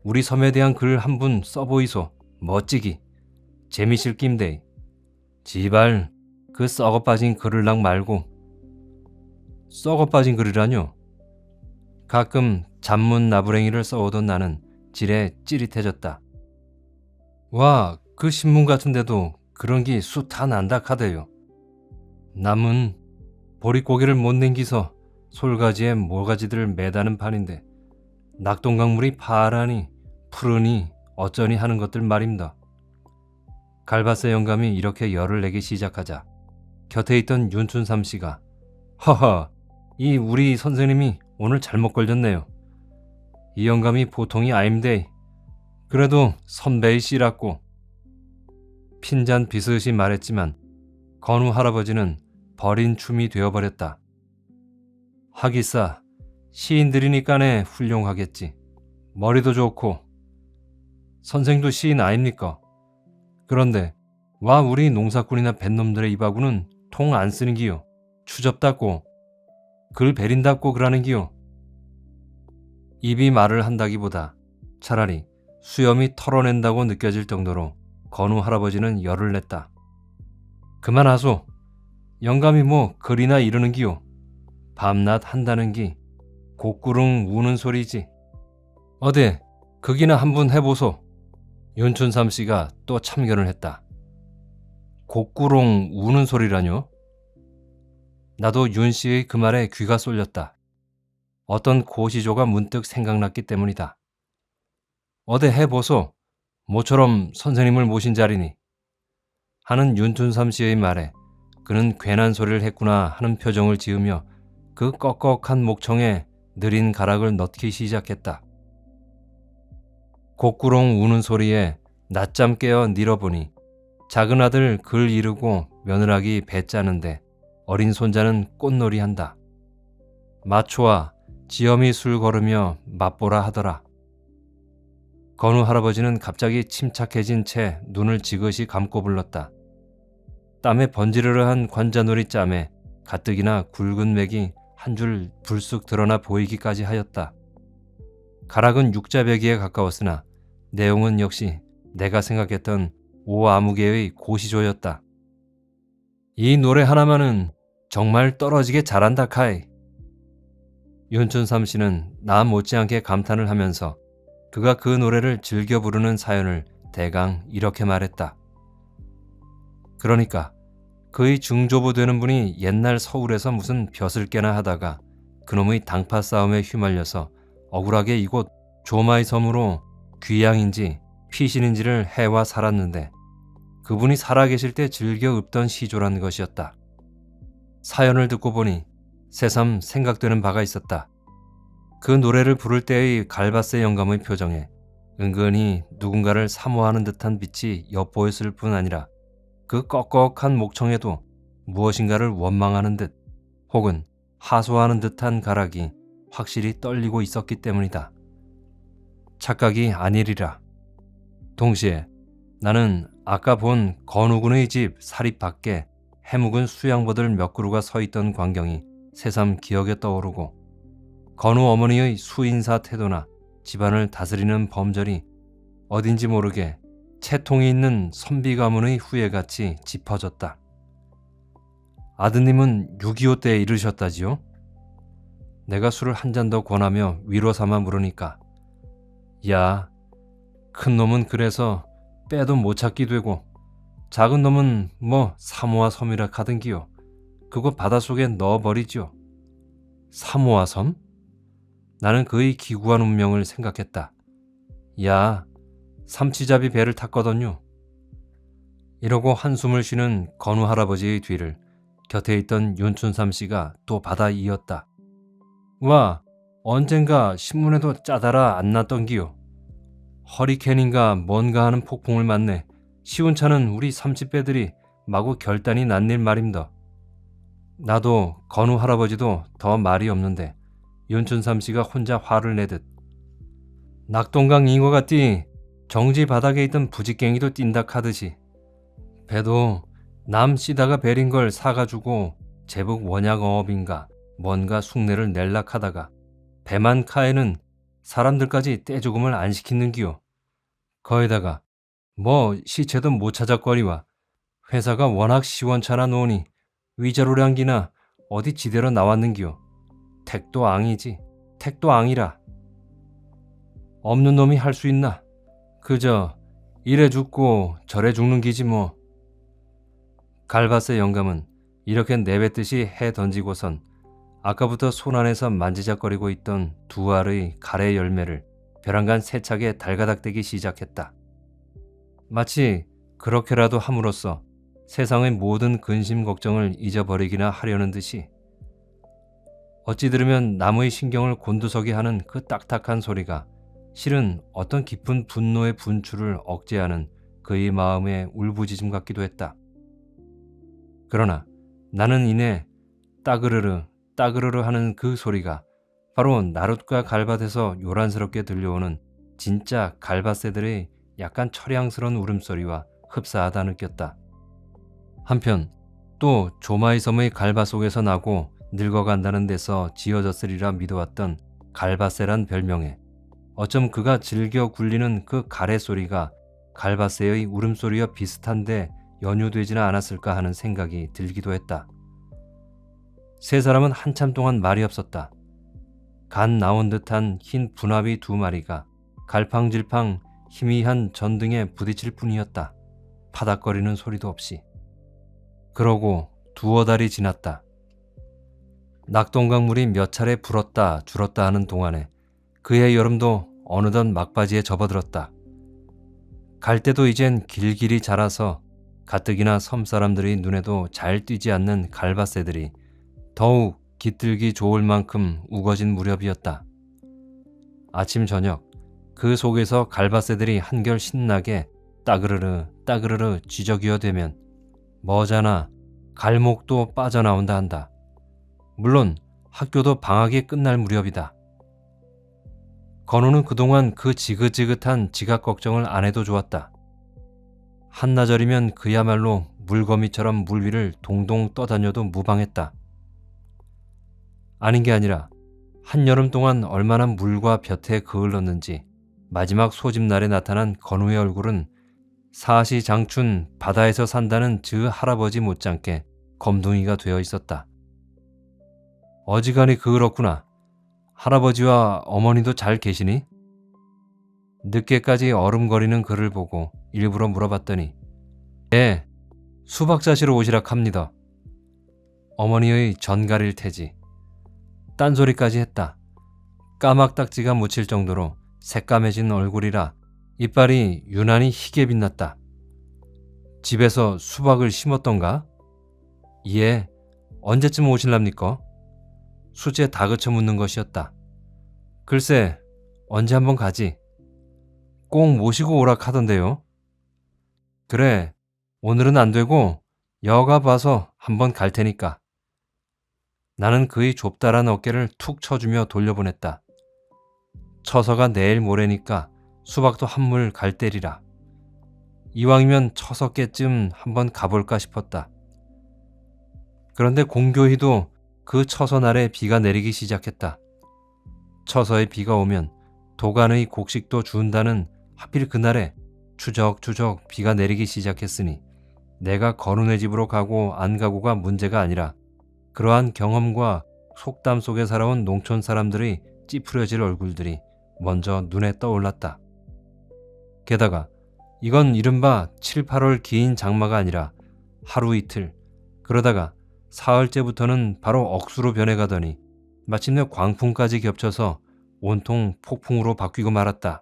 A: 우리 섬에 대한 글 한 분 써보이소. 멋지기. 재미실 낌데. 지발 그 썩어빠진 글을랑 말고. 썩어빠진 글이라뇨? 가끔 잡문 나부랭이를 써오던 나는 지레 찌릿해졌다. 와, 그 신문 같은데도 그런 기 수 다 난다 카대요. 남은 보릿고개를 못 냉기서 솔가지에 모가지들을 매다는 판인데 낙동강물이 파라니 푸르니 어쩌니 하는 것들 말입니다. 갈바세 영감이 이렇게 열을 내기 시작하자 곁에 있던 윤춘삼 씨가 허허, 이 우리 선생님이 오늘 잘못 걸렸네요. 이 영감이 보통이 아임데 그래도 선배의 씨라고. 핀잔 비슷이 말했지만 건우 할아버지는 버린 춤이 되어버렸다. 하기싸 시인들이니까네 훌륭하겠지. 머리도 좋고. 선생도 시인 아닙니까? 그런데 와 우리 농사꾼이나 뱃놈들의 입하고는 통 안 쓰는 기요. 추접답고 글 베린답고 그러는 기요. 입이 말을 한다기보다 차라리 수염이 털어낸다고 느껴질 정도로 건우 할아버지는 열을 냈다. 그만하소. 영감이 뭐 글이나 이러는 기요. 밤낮 한다는 기 곡구릉 우는 소리지. 어데 그기나 한번 해보소. 윤춘삼 씨가 또 참견을 했다. 곡구롱 우는 소리라뇨? 나도 윤 씨의 그 말에 귀가 쏠렸다. 어떤 고시조가 문득 생각났기 때문이다. 어데 해보소. 모처럼 선생님을 모신 자리니. 하는 윤춘삼 씨의 말에 그는 괜한 소리를 했구나 하는 표정을 지으며 그 꺽꺽한 목청에 느린 가락을 넣기 시작했다. 곡구롱 우는 소리에 낮잠 깨어 늘어보니 작은 아들 글 이르고 며느라기 배 짜는데 어린 손자는 꽃놀이 한다. 마초와 지엄이 술 걸으며 맛보라 하더라. 건우 할아버지는 갑자기 침착해진 채 눈을 지그시 감고 불렀다. 땀에 번지르르한 관자놀이 짬에 가뜩이나 굵은 맥이 한 줄 불쑥 드러나 보이기까지 하였다. 가락은 육자배기에 가까웠으나 내용은 역시 내가 생각했던 오아무개의 고시조였다. 이 노래 하나만은 정말 떨어지게 잘한다 카이. 윤춘삼 씨는 나 못지않게 감탄을 하면서 그가 그 노래를 즐겨 부르는 사연을 대강 이렇게 말했다. 그러니까 그의 중조부 되는 분이 옛날 서울에서 무슨 벼슬 깨나 하다가 그놈의 당파 싸움에 휘말려서 억울하게 이곳 조마의 섬으로 귀양인지 피신인지를 해와 살았는데 그분이 살아계실 때 즐겨 읊던 시조란 것이었다. 사연을 듣고 보니 새삼 생각되는 바가 있었다. 그 노래를 부를 때의 갈바세 영감의 표정에 은근히 누군가를 사모하는 듯한 빛이 엿보였을 뿐 아니라 그 꺽꺽한 목청에도 무엇인가를 원망하는 듯 혹은 하소하는 듯한 가락이 확실히 떨리고 있었기 때문이다. 착각이 아니리라. 동시에 나는 아까 본 건우군의 집 사립 밖에 해묵은 수양버들 몇 그루가 서 있던 광경이 새삼 기억에 떠오르고 건우 어머니의 수인사 태도나 집안을 다스리는 범절이 어딘지 모르게 채통이 있는 선비 가문의 후예같이 짚어졌다. 아드님은 6.25 때에 이르셨다지요? 내가 술을 한 잔 더 권하며 위로 삼아 물으니까 야, 큰 놈은 그래서 빼도 못 찾기 되고 작은 놈은 뭐 사모아 섬이라 하던기요. 그거 바닷속에 넣어버리지요. 사모아 섬? 나는 그의 기구한 운명을 생각했다. 야, 삼치잡이 배를 탔거든요. 이러고 한숨을 쉬는 건우 할아버지의 뒤를 곁에 있던 윤춘삼 씨가 또 받아 이었다. 와, 언젠가 신문에도 짜다라 안 났던기요. 허리케인인가 뭔가 하는 폭풍을 맞네 시운차는 우리 삼치배들이 마구 결단이 난 일 말임더. 나도 건우 할아버지도 더 말이 없는데 윤춘삼 씨가 혼자 화를 내듯 낙동강 잉어 같디 정지 바닥에 있던 부직갱이도 뛴다 카듯이 배도 남 씨다가 베린 걸 사가지고 제복 원약어업인가 뭔가 숭례를 낼락 하다가 배만 카에는 사람들까지 떼죽음을 안 시키는기요. 거기다가 뭐 시체도 못 찾았거리와 회사가 워낙 시원찮아 놓으니 위자료량기나 어디 지대로 나왔는기요. 택도 앙이지. 택도 앙이라. 없는 놈이 할 수 있나. 그저 이래 죽고 저래 죽는 기지 뭐. 갈바세 영감은 이렇게 내뱉듯이 해 던지고선 아까부터 손 안에서 만지작거리고 있던 두 알의 가래 열매를 벼랑간 세차게 달가닥대기 시작했다. 마치 그렇게라도 함으로써 세상의 모든 근심 걱정을 잊어버리기나 하려는 듯이 어찌 들으면 남의 신경을 곤두서게 하는 그 딱딱한 소리가 실은 어떤 깊은 분노의 분출을 억제하는 그의 마음의 울부짖음 같기도 했다. 그러나 나는 이내 따그르르 따그르르 하는 그 소리가 바로 나룻과 갈밭에서 요란스럽게 들려오는 진짜 갈밭새들의 약간 처량스러운 울음소리와 흡사하다 느꼈다. 한편 또 조마이 섬의 갈밭 속에서 나고 늙어간다는 데서 지어졌으리라 믿어왔던 갈밭새란 별명에 어쩜 그가 즐겨 굴리는 그 가래 소리가 갈밭새의 울음소리와 비슷한데 연유되지는 않았을까 하는 생각이 들기도 했다. 세 사람은 한참 동안 말이 없었다. 간 나온 듯한 흰 분합이 두 마리가 갈팡질팡 희미한 전등에 부딪힐 뿐이었다. 파닥거리는 소리도 없이. 그러고 두어 달이 지났다. 낙동강물이 몇 차례 불었다 줄었다 하는 동안에 그의 여름도 어느덧 막바지에 접어들었다. 갈대도 이젠 길길이 자라서 가뜩이나 섬사람들의 눈에도 잘 띄지 않는 갈밭새들이 더욱 깃들기 좋을 만큼 우거진 무렵이었다. 아침 저녁 그 속에서 갈밭새들이 한결 신나게 따그르르 따그르르 쥐저귀어 대면 머자나 갈목도 빠져나온다 한다. 물론 학교도 방학이 끝날 무렵이다. 건우는 그동안 그 지긋지긋한 지각 걱정을 안 해도 좋았다. 한나절이면 그야말로 물거미처럼 물 위를 동동 떠다녀도 무방했다. 아닌 게 아니라 한여름 동안 얼마나 물과 볕에 그을렀는지 마지막 소집날에 나타난 건우의 얼굴은 사시장춘 바다에서 산다는 즈 할아버지 못지않게 검둥이가 되어 있었다. 어지간히 그을었구나. 할아버지와 어머니도 잘 계시니? 늦게까지 얼음거리는 그를 보고 일부러 물어봤더니 예, 수박 사시러 오시라 합니다. 어머니의 전갈일 테지. 딴소리까지 했다. 까막딱지가 묻힐 정도로 새까매진 얼굴이라 이빨이 유난히 희게 빛났다. 집에서 수박을 심었던가? 예, 언제쯤 오실랍니까? 수지에 다그쳐 묻는 것이었다. 글쎄, 언제 한번 가지. 꼭 모시고 오라 하던데요. 그래, 오늘은 안 되고 여가 봐서 한번 갈 테니까. 나는 그의 좁다란 어깨를 툭 쳐주며 돌려보냈다. 처서가 내일 모레니까 수박도 한물 갈 때리라. 이왕이면 처서께쯤 한번 가볼까 싶었다. 그런데 공교히도 그 처서 날에 비가 내리기 시작했다. 처서에 비가 오면 도간의 곡식도 준다는 하필 그날에 추적추적 비가 내리기 시작했으니 내가 건우네 집으로 가고 안 가고가 문제가 아니라 그러한 경험과 속담 속에 살아온 농촌 사람들의 찌푸려질 얼굴들이 먼저 눈에 떠올랐다. 게다가 이건 이른바 7, 8월 긴 장마가 아니라 하루 이틀, 그러다가 사흘째부터는 바로 억수로 변해가더니 마침내 광풍까지 겹쳐서 온통 폭풍으로 바뀌고 말았다.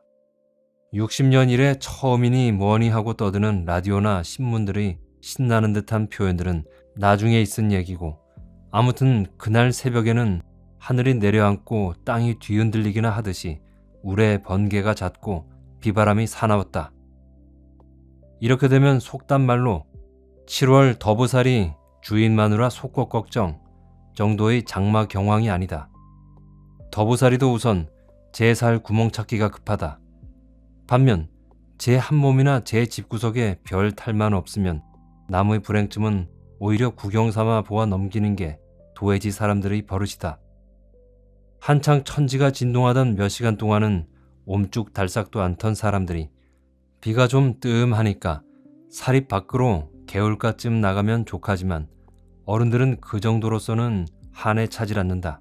A: 60년 이래 처음이니 뭐니 하고 떠드는 라디오나 신문들의 신나는 듯한 표현들은 나중에 있은 얘기고, 아무튼 그날 새벽에는 하늘이 내려앉고 땅이 뒤흔들리기나 하듯이 울의 번개가 잦고 비바람이 사나웠다. 이렇게 되면 속담말로 7월 더부살이 주인 마누라 속것 걱정 정도의 장마 경황이 아니다. 더부살이도 우선 제 살 구멍 찾기가 급하다. 반면 제 한 몸이나 제 집구석에 별 탈만 없으면 남의 불행쯤은 오히려 구경 삼아 보아 넘기는 게 도해지 사람들의 버릇이다. 한창 천지가 진동하던 몇 시간 동안은 옴쭉달싹도 않던 사람들이 비가 좀 뜸하니까 사립 밖으로 개울가쯤 나가면 족하지만 어른들은 그 정도로서는 한에 차질 않는다.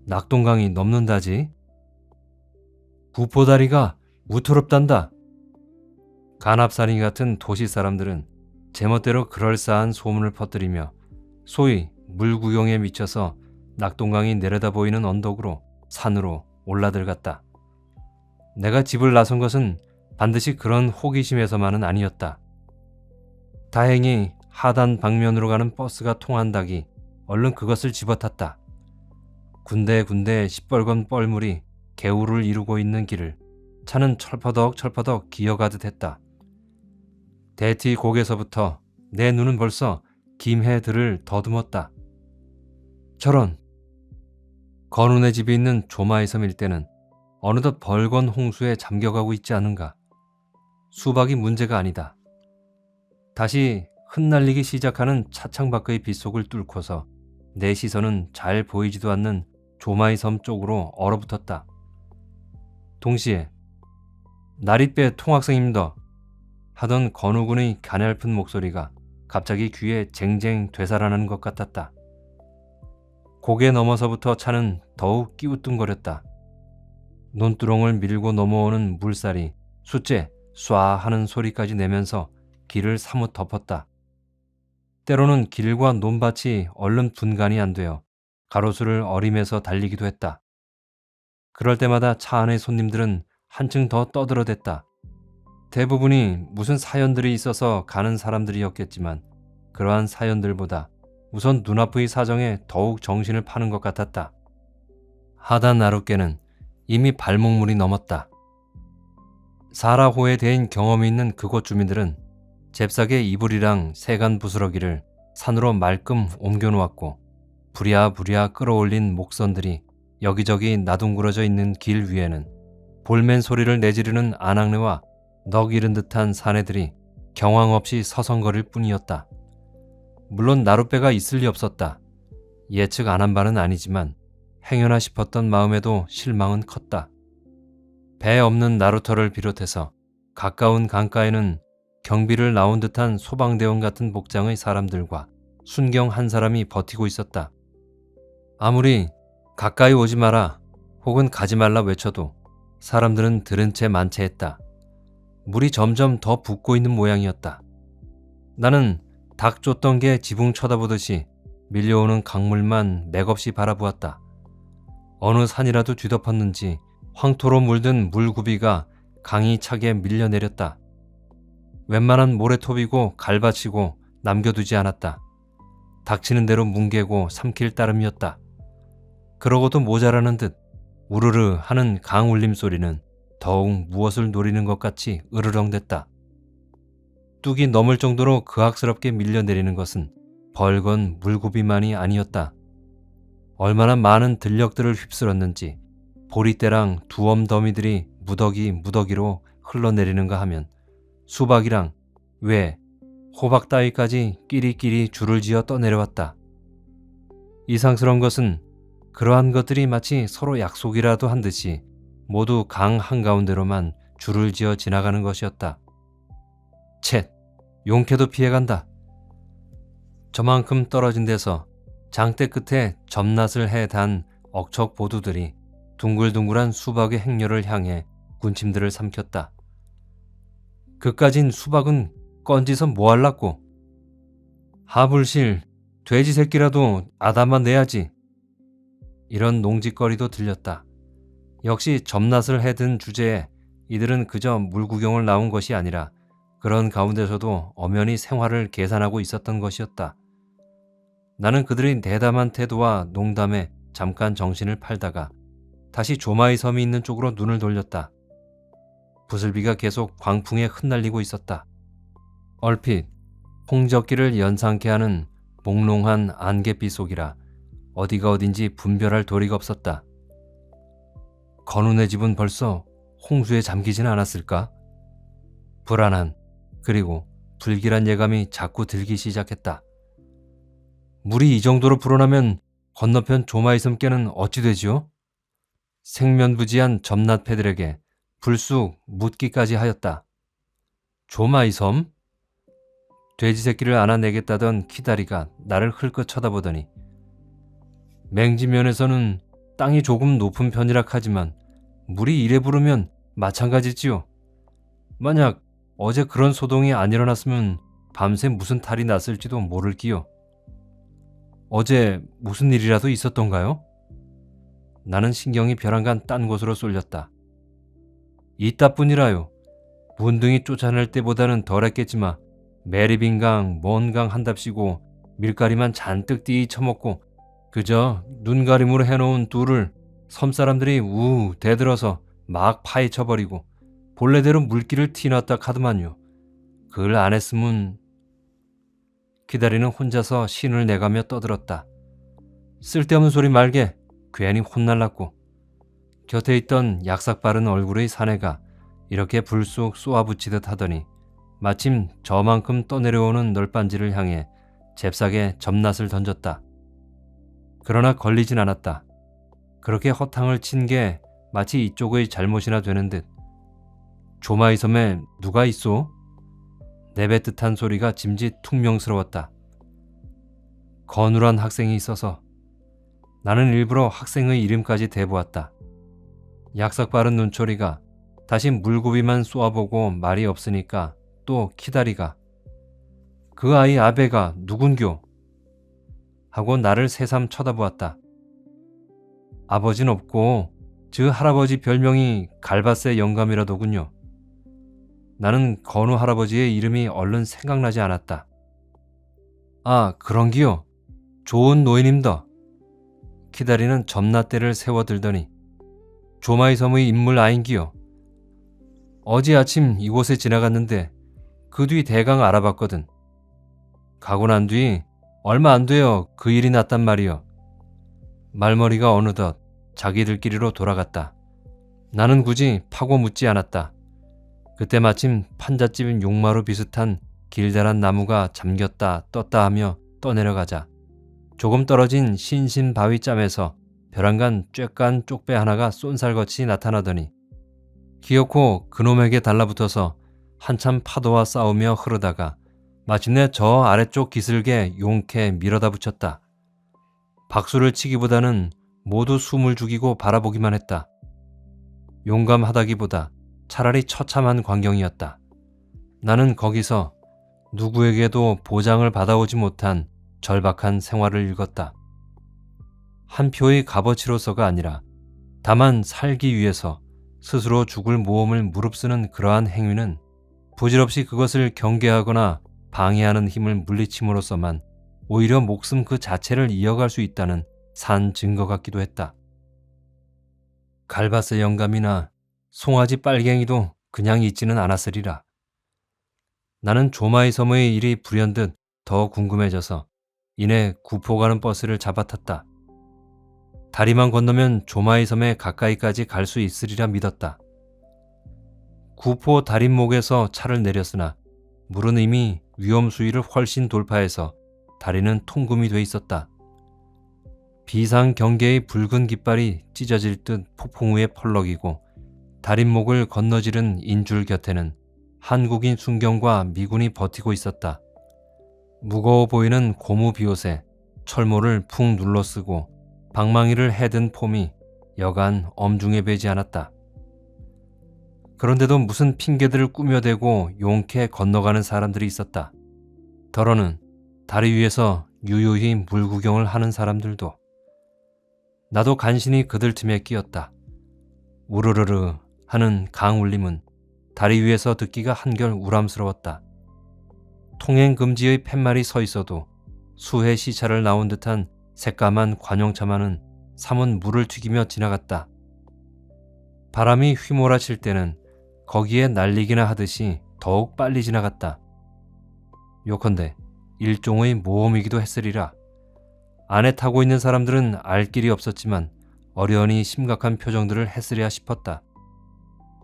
A: 낙동강이 넘는다지. 구포다리가 우토롭단다. 간합살인 같은 도시 사람들은 제멋대로 그럴싸한 소문을 퍼뜨리며 소위 물구경에 미쳐서 낙동강이 내려다 보이는 언덕으로 산으로 올라들갔다. 내가 집을 나선 것은 반드시 그런 호기심에서만은 아니었다. 다행히 하단 방면으로 가는 버스가 통한다기 얼른 그것을 집어탔다. 군데군데 시뻘건 뻘물이 개울을 이루고 있는 길을 차는 철퍼덕철퍼덕 기어가듯 했다. 대티 곡에서부터 내 눈은 벌써 김해들을 더듬었다. 저런! 건우네 집이 있는 조마이섬 일대는 어느덧 벌건 홍수에 잠겨가고 있지 않은가. 수박이 문제가 아니다. 다시 흩날리기 시작하는 차창 밖의 빗속을 뚫고서 내 시선은 잘 보이지도 않는 조마이섬 쪽으로 얼어붙었다. 동시에 나릿배 통학생입니다 하던 건우군의 가냘픈 목소리가 갑자기 귀에 쟁쟁 되살아나는 것 같았다. 고개 넘어서부터 차는 더욱 끼우뚱거렸다. 논두렁을 밀고 넘어오는 물살이 숫제 쏴 하는 소리까지 내면서 길을 사뭇 덮었다. 때로는 길과 논밭이 얼른 분간이 안 되어 가로수를 어림해서 달리기도 했다. 그럴 때마다 차 안의 손님들은 한층 더 떠들어댔다. 대부분이 무슨 사연들이 있어서 가는 사람들이었겠지만 그러한 사연들보다 우선 눈앞의 사정에 더욱 정신을 파는 것 같았다. 하단 나룻개는 이미 발목물이 넘었다. 사라호에 대한 경험이 있는 그곳 주민들은 잽싸게 이불이랑 세간 부스러기를 산으로 말끔 옮겨놓았고 부랴부랴 끌어올린 목선들이 여기저기 나둥그러져 있는 길 위에는 볼멘 소리를 내지르는 아낙네와 넋 잃은 듯한 사내들이 경황 없이 서성거릴 뿐이었다. 물론 나룻배가 있을 리 없었다. 예측 안 한 바는 아니지만 행여나 싶었던 마음에도 실망은 컸다. 배 없는 나루터를 비롯해서 가까운 강가에는 경비를 나온 듯한 소방대원 같은 복장의 사람들과 순경 한 사람이 버티고 있었다. 아무리 가까이 오지 마라 혹은 가지 말라 외쳐도 사람들은 들은 채 만체했다. 물이 점점 더 붓고 있는 모양이었다. 나는 닭 쫓던 게 지붕 쳐다보듯이 밀려오는 강물만 맥없이 바라보았다. 어느 산이라도 뒤덮었는지 황토로 물든 물구비가 강이 차게 밀려내렸다. 웬만한 모래톱이고 갈바치고 남겨두지 않았다. 닥치는 대로 뭉개고 삼킬 따름이었다. 그러고도 모자라는 듯 우르르 하는 강 울림 소리는 더욱 무엇을 노리는 것 같이 으르렁댔다. 뚝이 넘을 정도로 그악스럽게 밀려내리는 것은 벌건 물구비만이 아니었다. 얼마나 많은 들녘들을 휩쓸었는지 보리대랑 두엄 더미들이 무더기로 흘러내리는가 하면 수박이랑 왜 호박 따위까지 끼리끼리 줄을 지어 떠내려왔다. 이상스러운 것은 그러한 것들이 마치 서로 약속이라도 한 듯이 모두 강 한가운데로만 줄을 지어 지나가는 것이었다. 쳇! 용케도 피해간다. 저만큼 떨어진 데서 장대 끝에 점낫을 해 단 억척 보두들이 둥글둥글한 수박의 행렬을 향해 군침들을 삼켰다. 그까진 수박은 건지서 뭐할라꼬? 하불실, 돼지 새끼라도 아담만 내야지. 이런 농짓거리도 들렸다. 역시 점낫을 해든 주제에 이들은 그저 물구경을 나온 것이 아니라 그런 가운데서도 엄연히 생활을 계산하고 있었던 것이었다. 나는 그들의 대담한 태도와 농담에 잠깐 정신을 팔다가 다시 조마이 섬이 있는 쪽으로 눈을 돌렸다. 부슬비가 계속 광풍에 흩날리고 있었다. 얼핏 홍적기를 연상케 하는 몽롱한 안갯빛 속이라 어디가 어딘지 분별할 도리가 없었다. 건우네 집은 벌써 홍수에 잠기진 않았을까? 불안한 그리고 불길한 예감이 자꾸 들기 시작했다. 물이 이 정도로 불어나면 건너편 조마이섬께는 어찌 되지요? 생면부지한 점낫패들에게 불쑥 묻기까지 하였다. 조마이섬? 돼지 새끼를 안아내겠다던 키다리가 나를 흘끗 쳐다보더니 맹지면에서는 땅이 조금 높은 편이라 하지만 물이 이래 부르면 마찬가지지요. 만약 어제 그런 소동이 안 일어났으면 밤새 무슨 탈이 났을지도 모를기요. 어제 무슨 일이라도 있었던가요? 나는 신경이 벼랑간 딴 곳으로 쏠렸다. 이따뿐이라요. 문둥이 쫓아낼 때보다는 덜했겠지만 매리빈강, 먼강 한답시고 밀가리만 잔뜩 띠 처먹고 그저 눈가림으로 해놓은 둘을 섬사람들이 우 대들어서 막 파헤쳐버리고 본래대로 물기를 티놨다 카드만요. 그걸 안 했으면... 기다리는 혼자서 신을 내가며 떠들었다. 쓸데없는 소리 말게. 괜히 혼날랐고. 곁에 있던 약삭 바른 얼굴의 사내가 이렇게 불쑥 쏘아붙이듯 하더니 마침 저만큼 떠내려오는 널빤지를 향해 잽싸게 점낫을 던졌다. 그러나 걸리진 않았다. 그렇게 허탕을 친 게 마치 이쪽의 잘못이나 되는 듯. 조마이 섬에 누가 있소? 내뱉듯한 소리가 짐짓 퉁명스러웠다. 건우란 학생이 있어서. 나는 일부러 학생의 이름까지 대보았다. 약삭 바른 눈초리가 다시 물고비만 쏘아보고 말이 없으니까 또 키다리가 그 아이 아베가 누군교? 하고 나를 새삼 쳐다보았다. 아버진 없고 저 할아버지 별명이 갈바세 영감이라더군요. 나는 건우 할아버지의 이름이 얼른 생각나지 않았다. 아, 그런기요. 좋은 노인임더. 키다리는 점낫대를 세워들더니 조마이 섬의 인물 아인기요. 어제 아침 이곳에 지나갔는데 그 뒤 대강 알아봤거든. 가고 난 뒤 얼마 안 돼요. 그 일이 났단 말이여. 말머리가 어느덧 자기들끼리로 돌아갔다. 나는 굳이 파고 묻지 않았다. 그때 마침 판잣집 용마루 비슷한 길다란 나무가 잠겼다 떴다 하며 떠내려가자 조금 떨어진 신신 바위 짬에서 벼랑간 쬐깐 쪽배 하나가 쏜살같이 나타나더니 기어코 그놈에게 달라붙어서 한참 파도와 싸우며 흐르다가 마침내 저 아래쪽 기슭에 용케 밀어다 붙였다. 박수를 치기보다는 모두 숨을 죽이고 바라보기만 했다. 용감하다기보다 차라리 처참한 광경이었다. 나는 거기서 누구에게도 보장을 받아오지 못한 절박한 생활을 읽었다. 한 표의 값어치로서가 아니라 다만 살기 위해서 스스로 죽을 모험을 무릅쓰는 그러한 행위는 부질없이 그것을 경계하거나 방해하는 힘을 물리침으로써만 오히려 목숨 그 자체를 이어갈 수 있다는 산 증거 같기도 했다. 갈바스 영감이나 송아지 빨갱이도 그냥 있지는 않았으리라. 나는 조마이 섬의 일이 불현듯 더 궁금해져서 이내 구포 가는 버스를 잡아탔다. 다리만 건너면 조마이 섬에 가까이까지 갈 수 있으리라 믿었다. 구포 다림목에서 차를 내렸으나 물은 이미 위험 수위를 훨씬 돌파해서 다리는 통금이 돼 있었다. 비상 경계의 붉은 깃발이 찢어질 듯 폭풍 위에 펄럭이고 다림목을 건너지른 인줄 곁에는 한국인 순경과 미군이 버티고 있었다. 무거워 보이는 고무 비옷에 철모를 푹 눌러쓰고 방망이를 해든 폼이 여간 엄중해 보이지 않았다. 그런데도 무슨 핑계들을 꾸며대고 용케 건너가는 사람들이 있었다. 더러는 다리 위에서 유유히 물 구경을 하는 사람들도. 나도 간신히 그들 틈에 끼었다. 우르르르 하는 강 울림은 다리 위에서 듣기가 한결 우람스러웠다. 통행 금지의 팻말이 서 있어도 수해 시차를 나온 듯한 새까만 관용차만은 사문 물을 튀기며 지나갔다. 바람이 휘몰아칠 때는 거기에 날리기나 하듯이 더욱 빨리 지나갔다. 요컨대 일종의 모험이기도 했으리라. 안에 타고 있는 사람들은 알 길이 없었지만 어련히 심각한 표정들을 했으랴 싶었다.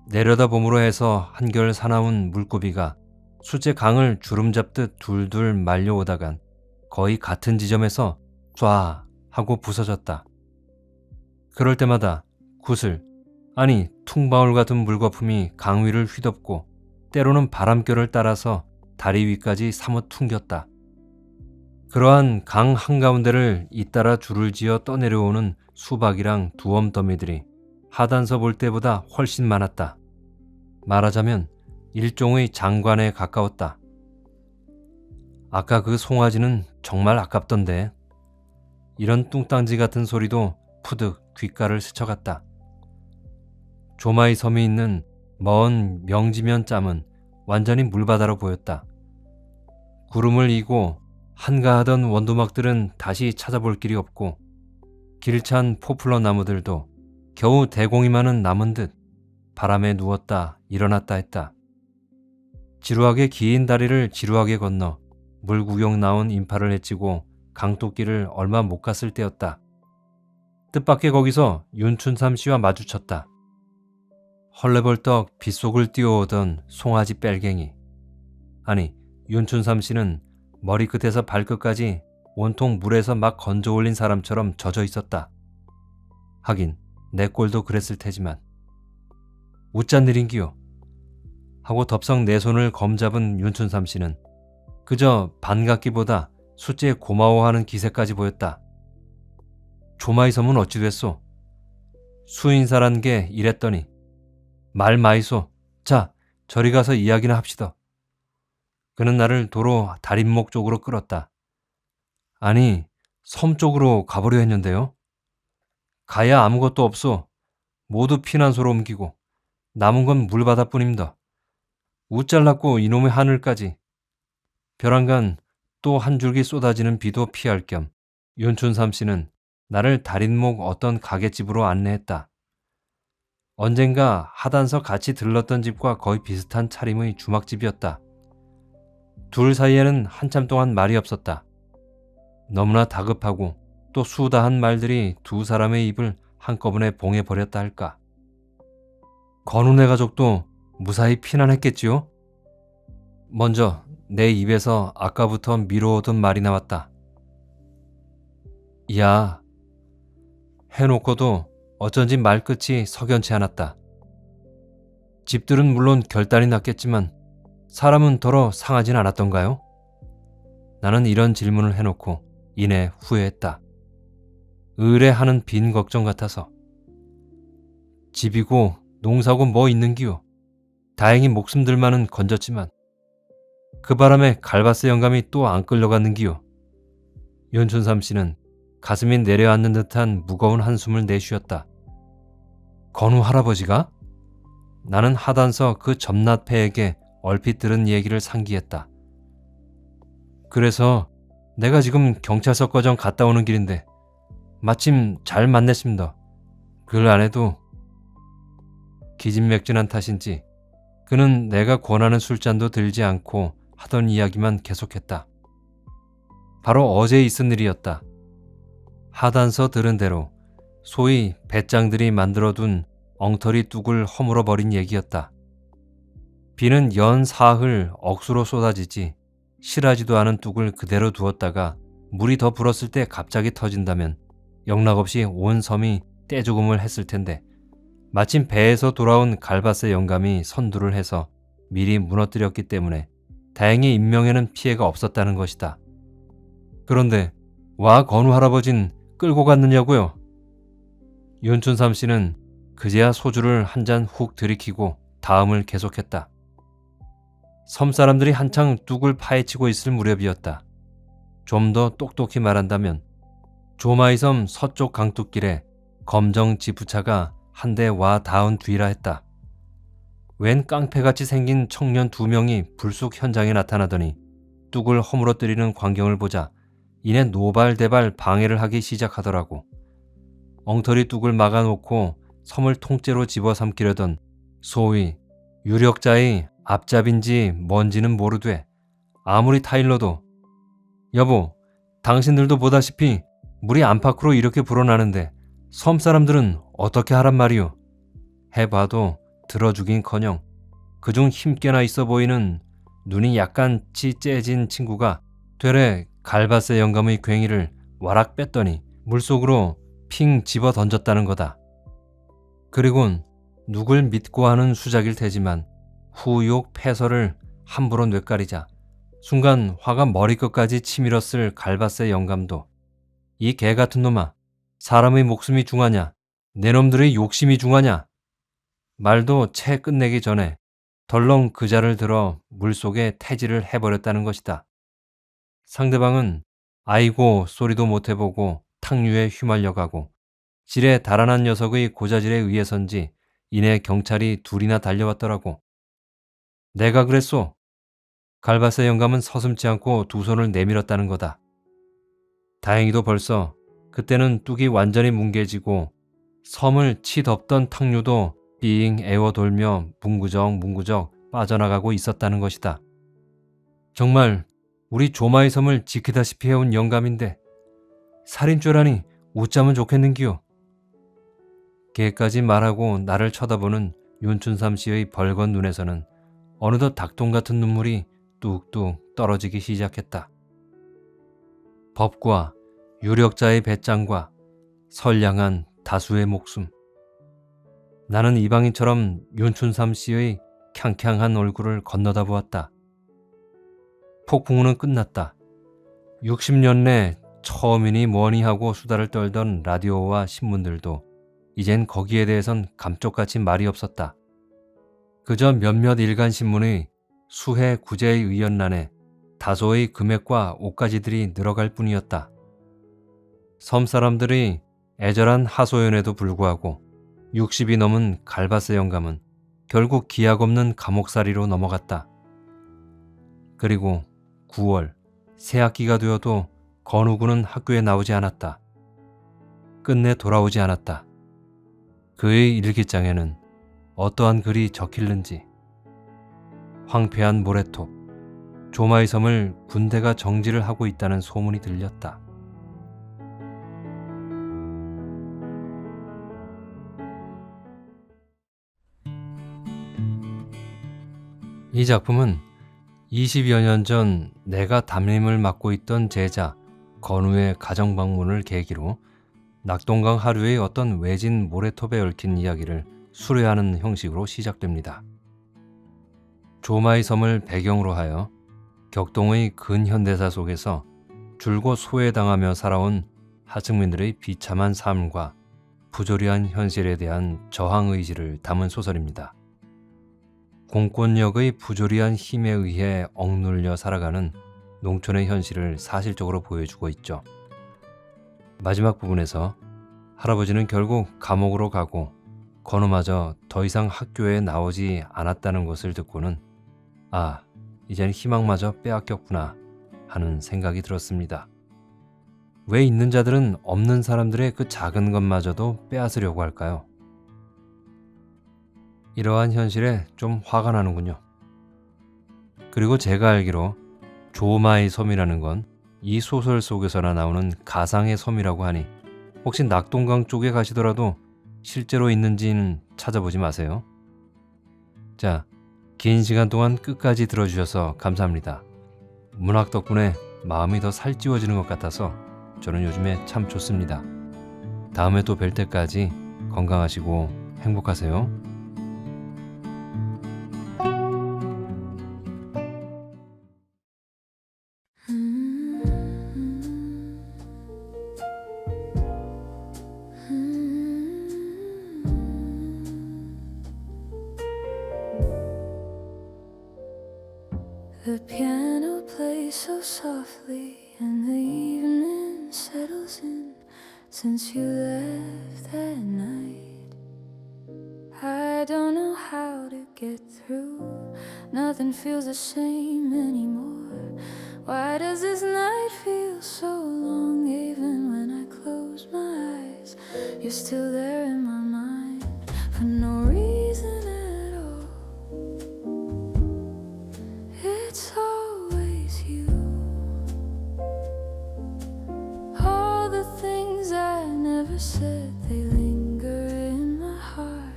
A: 내려다봄으로 해서 한결 사나운 물고비가 수제 강을 주름잡듯 둘둘 말려오다간 거의 같은 지점에서 쏴 하고 부서졌다. 그럴 때마다 구슬, 아니 퉁바울 같은 물거품이 강 위를 휘덮고 때로는 바람결을 따라서 다리 위까지 사뭇 퉁겼다. 그러한 강 한가운데를 잇따라 줄을 지어 떠내려오는 수박이랑 두엄더미들이 하단서 볼 때보다 훨씬 많았다. 말하자면 일종의 장관에 가까웠다. 아까 그 송아지는 정말 아깝던데. 이런 뚱땅지 같은 소리도 푸득 귓가를 스쳐갔다. 조마이 섬이 있는 먼 명지면 짬은 완전히 물바다로 보였다. 구름을 이고 한가하던 원두막들은 다시 찾아볼 길이 없고 길찬 포플러 나무들도 겨우 대공이만은 남은 듯 바람에 누웠다 일어났다 했다. 지루하게 긴 다리를 지루하게 건너 물 구경 나온 인파를 헤치고 강토끼를 얼마 못 갔을 때였다. 뜻밖의 거기서 윤춘삼 씨와 마주쳤다. 헐레벌떡 빗속을 뛰어오던 송아지 뺄갱이. 아니, 윤춘삼 씨는 머리끝에서 발끝까지 온통 물에서 막 건져 올린 사람처럼 젖어 있었다. 하긴 내 꼴도 그랬을 테지만. 웃잔 일인기요? 하고 덥석 내 손을 검잡은 윤춘삼 씨는 그저 반갑기보다 수째에 고마워하는 기세까지 보였다. 조마이 섬은 어찌 됐소? 수인사란 게 이랬더니 말 마이소. 자, 저리 가서 이야기나 합시다. 그는 나를 도로 다림목 쪽으로 끌었다. 아니, 섬 쪽으로 가보려 했는데요. 가야 아무것도 없소. 모두 피난소로 옮기고 남은 건 물바다뿐입니다. 웃잘났고 이놈의 하늘까지. 벼랑간 또 한 줄기 쏟아지는 비도 피할 겸 윤춘삼 씨는 나를 다림목 어떤 가게집으로 안내했다. 언젠가 하단서 같이 들렀던 집과 거의 비슷한 차림의 주막집이었다. 둘 사이에는 한참 동안 말이 없었다. 너무나 다급하고 또 수다한 말들이 두 사람의 입을 한꺼번에 봉해버렸다 할까. 건운의 가족도 무사히 피난했겠지요? 먼저 내 입에서 아까부터 미뤄오던 말이 나왔다. 야, 해놓고도 어쩐지 말끝이 석연치 않았다. 집들은 물론 결단이 났겠지만 사람은 더러 상하진 않았던가요? 나는 이런 질문을 해놓고 이내 후회했다. 의뢰하는 빈 걱정 같아서. 집이고 농사고 뭐 있는기요. 다행히 목숨들만은 건졌지만 그 바람에 갈바스 영감이 또 안 끌려갔는기요. 윤춘삼 씨는 가슴이 내려앉는 듯한 무거운 한숨을 내쉬었다. 건우 할아버지가? 나는 하단서 그 점낫패에게 얼핏 들은 얘기를 상기했다. 그래서 내가 지금 경찰서 거정 갔다 오는 길인데 마침 잘 만났습니다. 글 안에도 기진맥진한 탓인지 그는 내가 권하는 술잔도 들지 않고 하던 이야기만 계속했다. 바로 어제 있은 일이었다. 하단서 들은 대로 소위 배짱들이 만들어둔 엉터리 뚝을 허물어 버린 얘기였다. 비는 연 사흘 억수로 쏟아지지 실하지도 않은 뚝을 그대로 두었다가 물이 더 불었을 때 갑자기 터진다면 영락없이 온 섬이 떼죽음을 했을 텐데 마침 배에서 돌아온 갈바스 영감이 선두를 해서 미리 무너뜨렸기 때문에 다행히 인명에는 피해가 없었다는 것이다. 그런데 와 건우 할아버진 끌고 갔느냐고요? 윤춘삼 씨는 그제야 소주를 한 잔 훅 들이키고 다음을 계속했다. 섬 사람들이 한창 뚝을 파헤치고 있을 무렵이었다. 좀 더 똑똑히 말한다면 조마이섬 서쪽 강둑길에 검정 지프차가 한 대 와 닿은 뒤라 했다. 웬 깡패같이 생긴 청년 2명이 불쑥 현장에 나타나더니 뚝을 허물어뜨리는 광경을 보자 이내 노발대발 방해를 하기 시작하더라고. 엉터리 뚝을 막아놓고 섬을 통째로 집어삼키려던 소위 유력자의 앞잡인지 뭔지는 모르되 아무리 타일러도 여보, 당신들도 보다시피 물이 안팎으로 이렇게 불어나는데 섬 사람들은 어떻게 하란 말이오? 해봐도 들어주긴커녕 그중 힘께나 있어 보이는 눈이 약간 찌째진 친구가 되레 갈바스 영감의 괭이를 와락 뺐더니 물속으로 핑 집어 던졌다는 거다. 그리곤 누굴 믿고 하는 수작일 테지만 후욕 패설을 함부로 뇌까리자 순간 화가 머리끝까지 치밀었을 갈바스 영감도 이 개같은 놈아, 사람의 목숨이 중하냐, 내 놈들의 욕심이 중하냐. 말도 채 끝내기 전에 덜렁 그자를 들어 물속에 태지를 해버렸다는 것이다. 상대방은 아이고 소리도 못해보고 탕류에 휘말려가고 질에 달아난 녀석의 고자질에 의해선지 이내 경찰이 둘이나 달려왔더라고. 내가 그랬소. 갈바스 영감은 서슴지 않고 두 손을 내밀었다는 거다. 다행히도 벌써 그때는 뚝이 완전히 뭉개지고 섬을 치덮던 탕류도 삥 애워돌며 뭉구적 빠져나가고 있었다는 것이다. 정말 우리 조마의 섬을 지키다시피 해온 영감인데 살인죄라니 웃자면 좋겠는기요. 걔까지 말하고 나를 쳐다보는 윤춘삼 씨의 벌건 눈에서는 어느덧 닭똥 같은 눈물이 뚝뚝 떨어지기 시작했다. 법과 유력자의 배짱과 선량한 다수의 목숨. 나는 이방인처럼 윤춘삼 씨의 캉캉한 얼굴을 건너다 보았다. 폭풍우는 끝났다. 60년 내 처음이니 뭐니 하고 수다를 떨던 라디오와 신문들도 이젠 거기에 대해선 감쪽같이 말이 없었다. 그저 몇몇 일간신문의 수해 구제의 의연란에 다소의 금액과 옷가지들이 늘어갈 뿐이었다. 섬 사람들이 애절한 하소연에도 불구하고 60이 넘은 갈바스 영감은 결국 기약 없는 감옥살이로 넘어갔다. 그리고 9월 새학기가 되어도 건우군은 학교에 나오지 않았다. 끝내 돌아오지 않았다. 그의 일기장에는 어떠한 글이 적힐는지. 황폐한 모래톱, 조마의 섬을 군대가 정지를 하고 있다는 소문이 들렸다. 이 작품은 20여 년 전 내가 담임을 맡고 있던 제자 건우의 가정 방문을 계기로 낙동강 하류의 어떤 외진 모래톱에 얽힌 이야기를 수레하는 형식으로 시작됩니다. 조마의 섬을 배경으로 하여 격동의 근현대사 속에서 줄곧 소외당하며 살아온 하층민들의 비참한 삶과 부조리한 현실에 대한 저항 의지를 담은 소설입니다. 공권력의 부조리한 힘에 의해 억눌려 살아가는 농촌의 현실을 사실적으로 보여주고 있죠. 마지막 부분에서 할아버지는 결국 감옥으로 가고 건우마저 더 이상 학교에 나오지 않았다는 것을 듣고는 아, 이젠 희망마저 빼앗겼구나 하는 생각이 들었습니다. 왜 있는 자들은 없는 사람들의 그 작은 것마저도 빼앗으려고 할까요? 이러한 현실에 좀 화가 나는군요. 그리고 제가 알기로 조마의 섬이라는 건 이 소설 속에서나 나오는 가상의 섬이라고 하니 혹시 낙동강 쪽에 가시더라도 실제로 있는지는 찾아보지 마세요. 자, 긴 시간 동안 끝까지 들어주셔서 감사합니다. 문학 덕분에 마음이 더 살찌워지는 것 같아서 저는 요즘에 참 좋습니다. 다음에 또 뵐 때까지 건강하시고 행복하세요.
B: The piano plays so softly and the evening settles in since you left that night. I don't know how to get through. Nothing feels the same anymore. Why does this night feel so long? Even when I close my eyes, you're still there in my mind for no reason at all. It's always you. All the things I never said, they linger in my heart.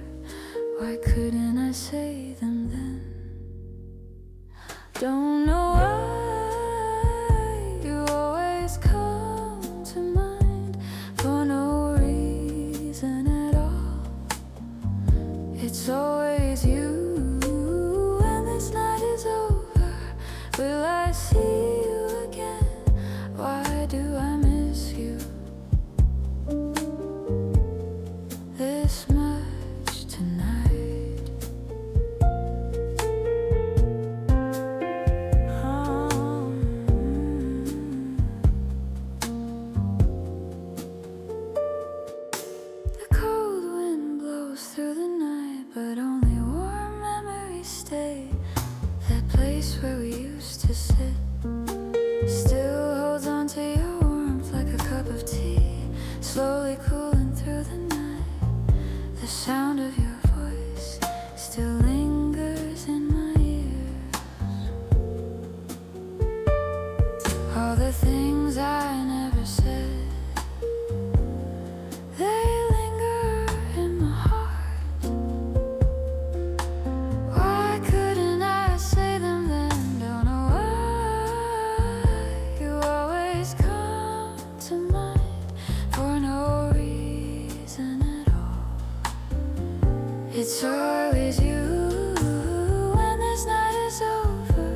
B: Why couldn't I say them then? Don't know why you always come to mind for no reason at all. It's always you. When this night is over, will I see you again? Why do I miss you this much tonight? The cold wind blows through the night, but only warm memories stay. That place where we used to sit still holds on to your warmth like a cup of tea, slowly cooling through the night. The sound of your voice still lingers in my ears. All the things I never said, they linger in my heart. Why couldn't I say them then? Don't know why you always come to mind for no reason at all. It's always you. When this night is over,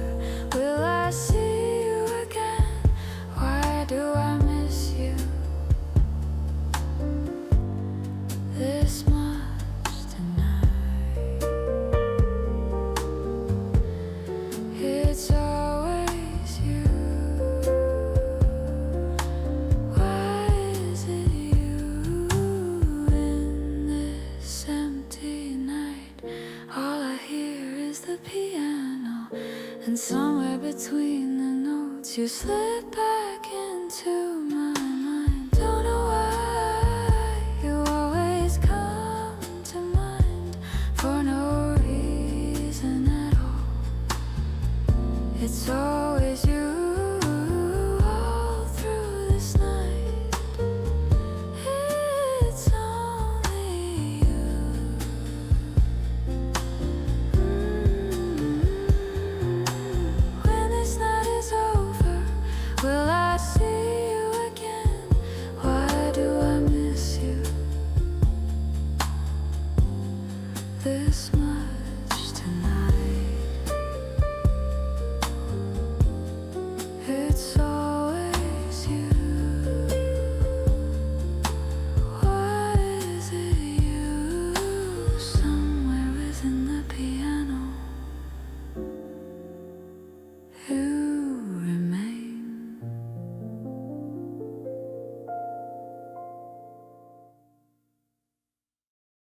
B: will I see you again? Why do I miss you this much tonight? It's always you. Why is it you in this empty night? All I hear is the piano, and somewhere between the notes you slip back into my mind. Don't know why you always come to mind for no It's always you all through this night. It's only you. When this night is over, will I see you again? Why do I miss you this much?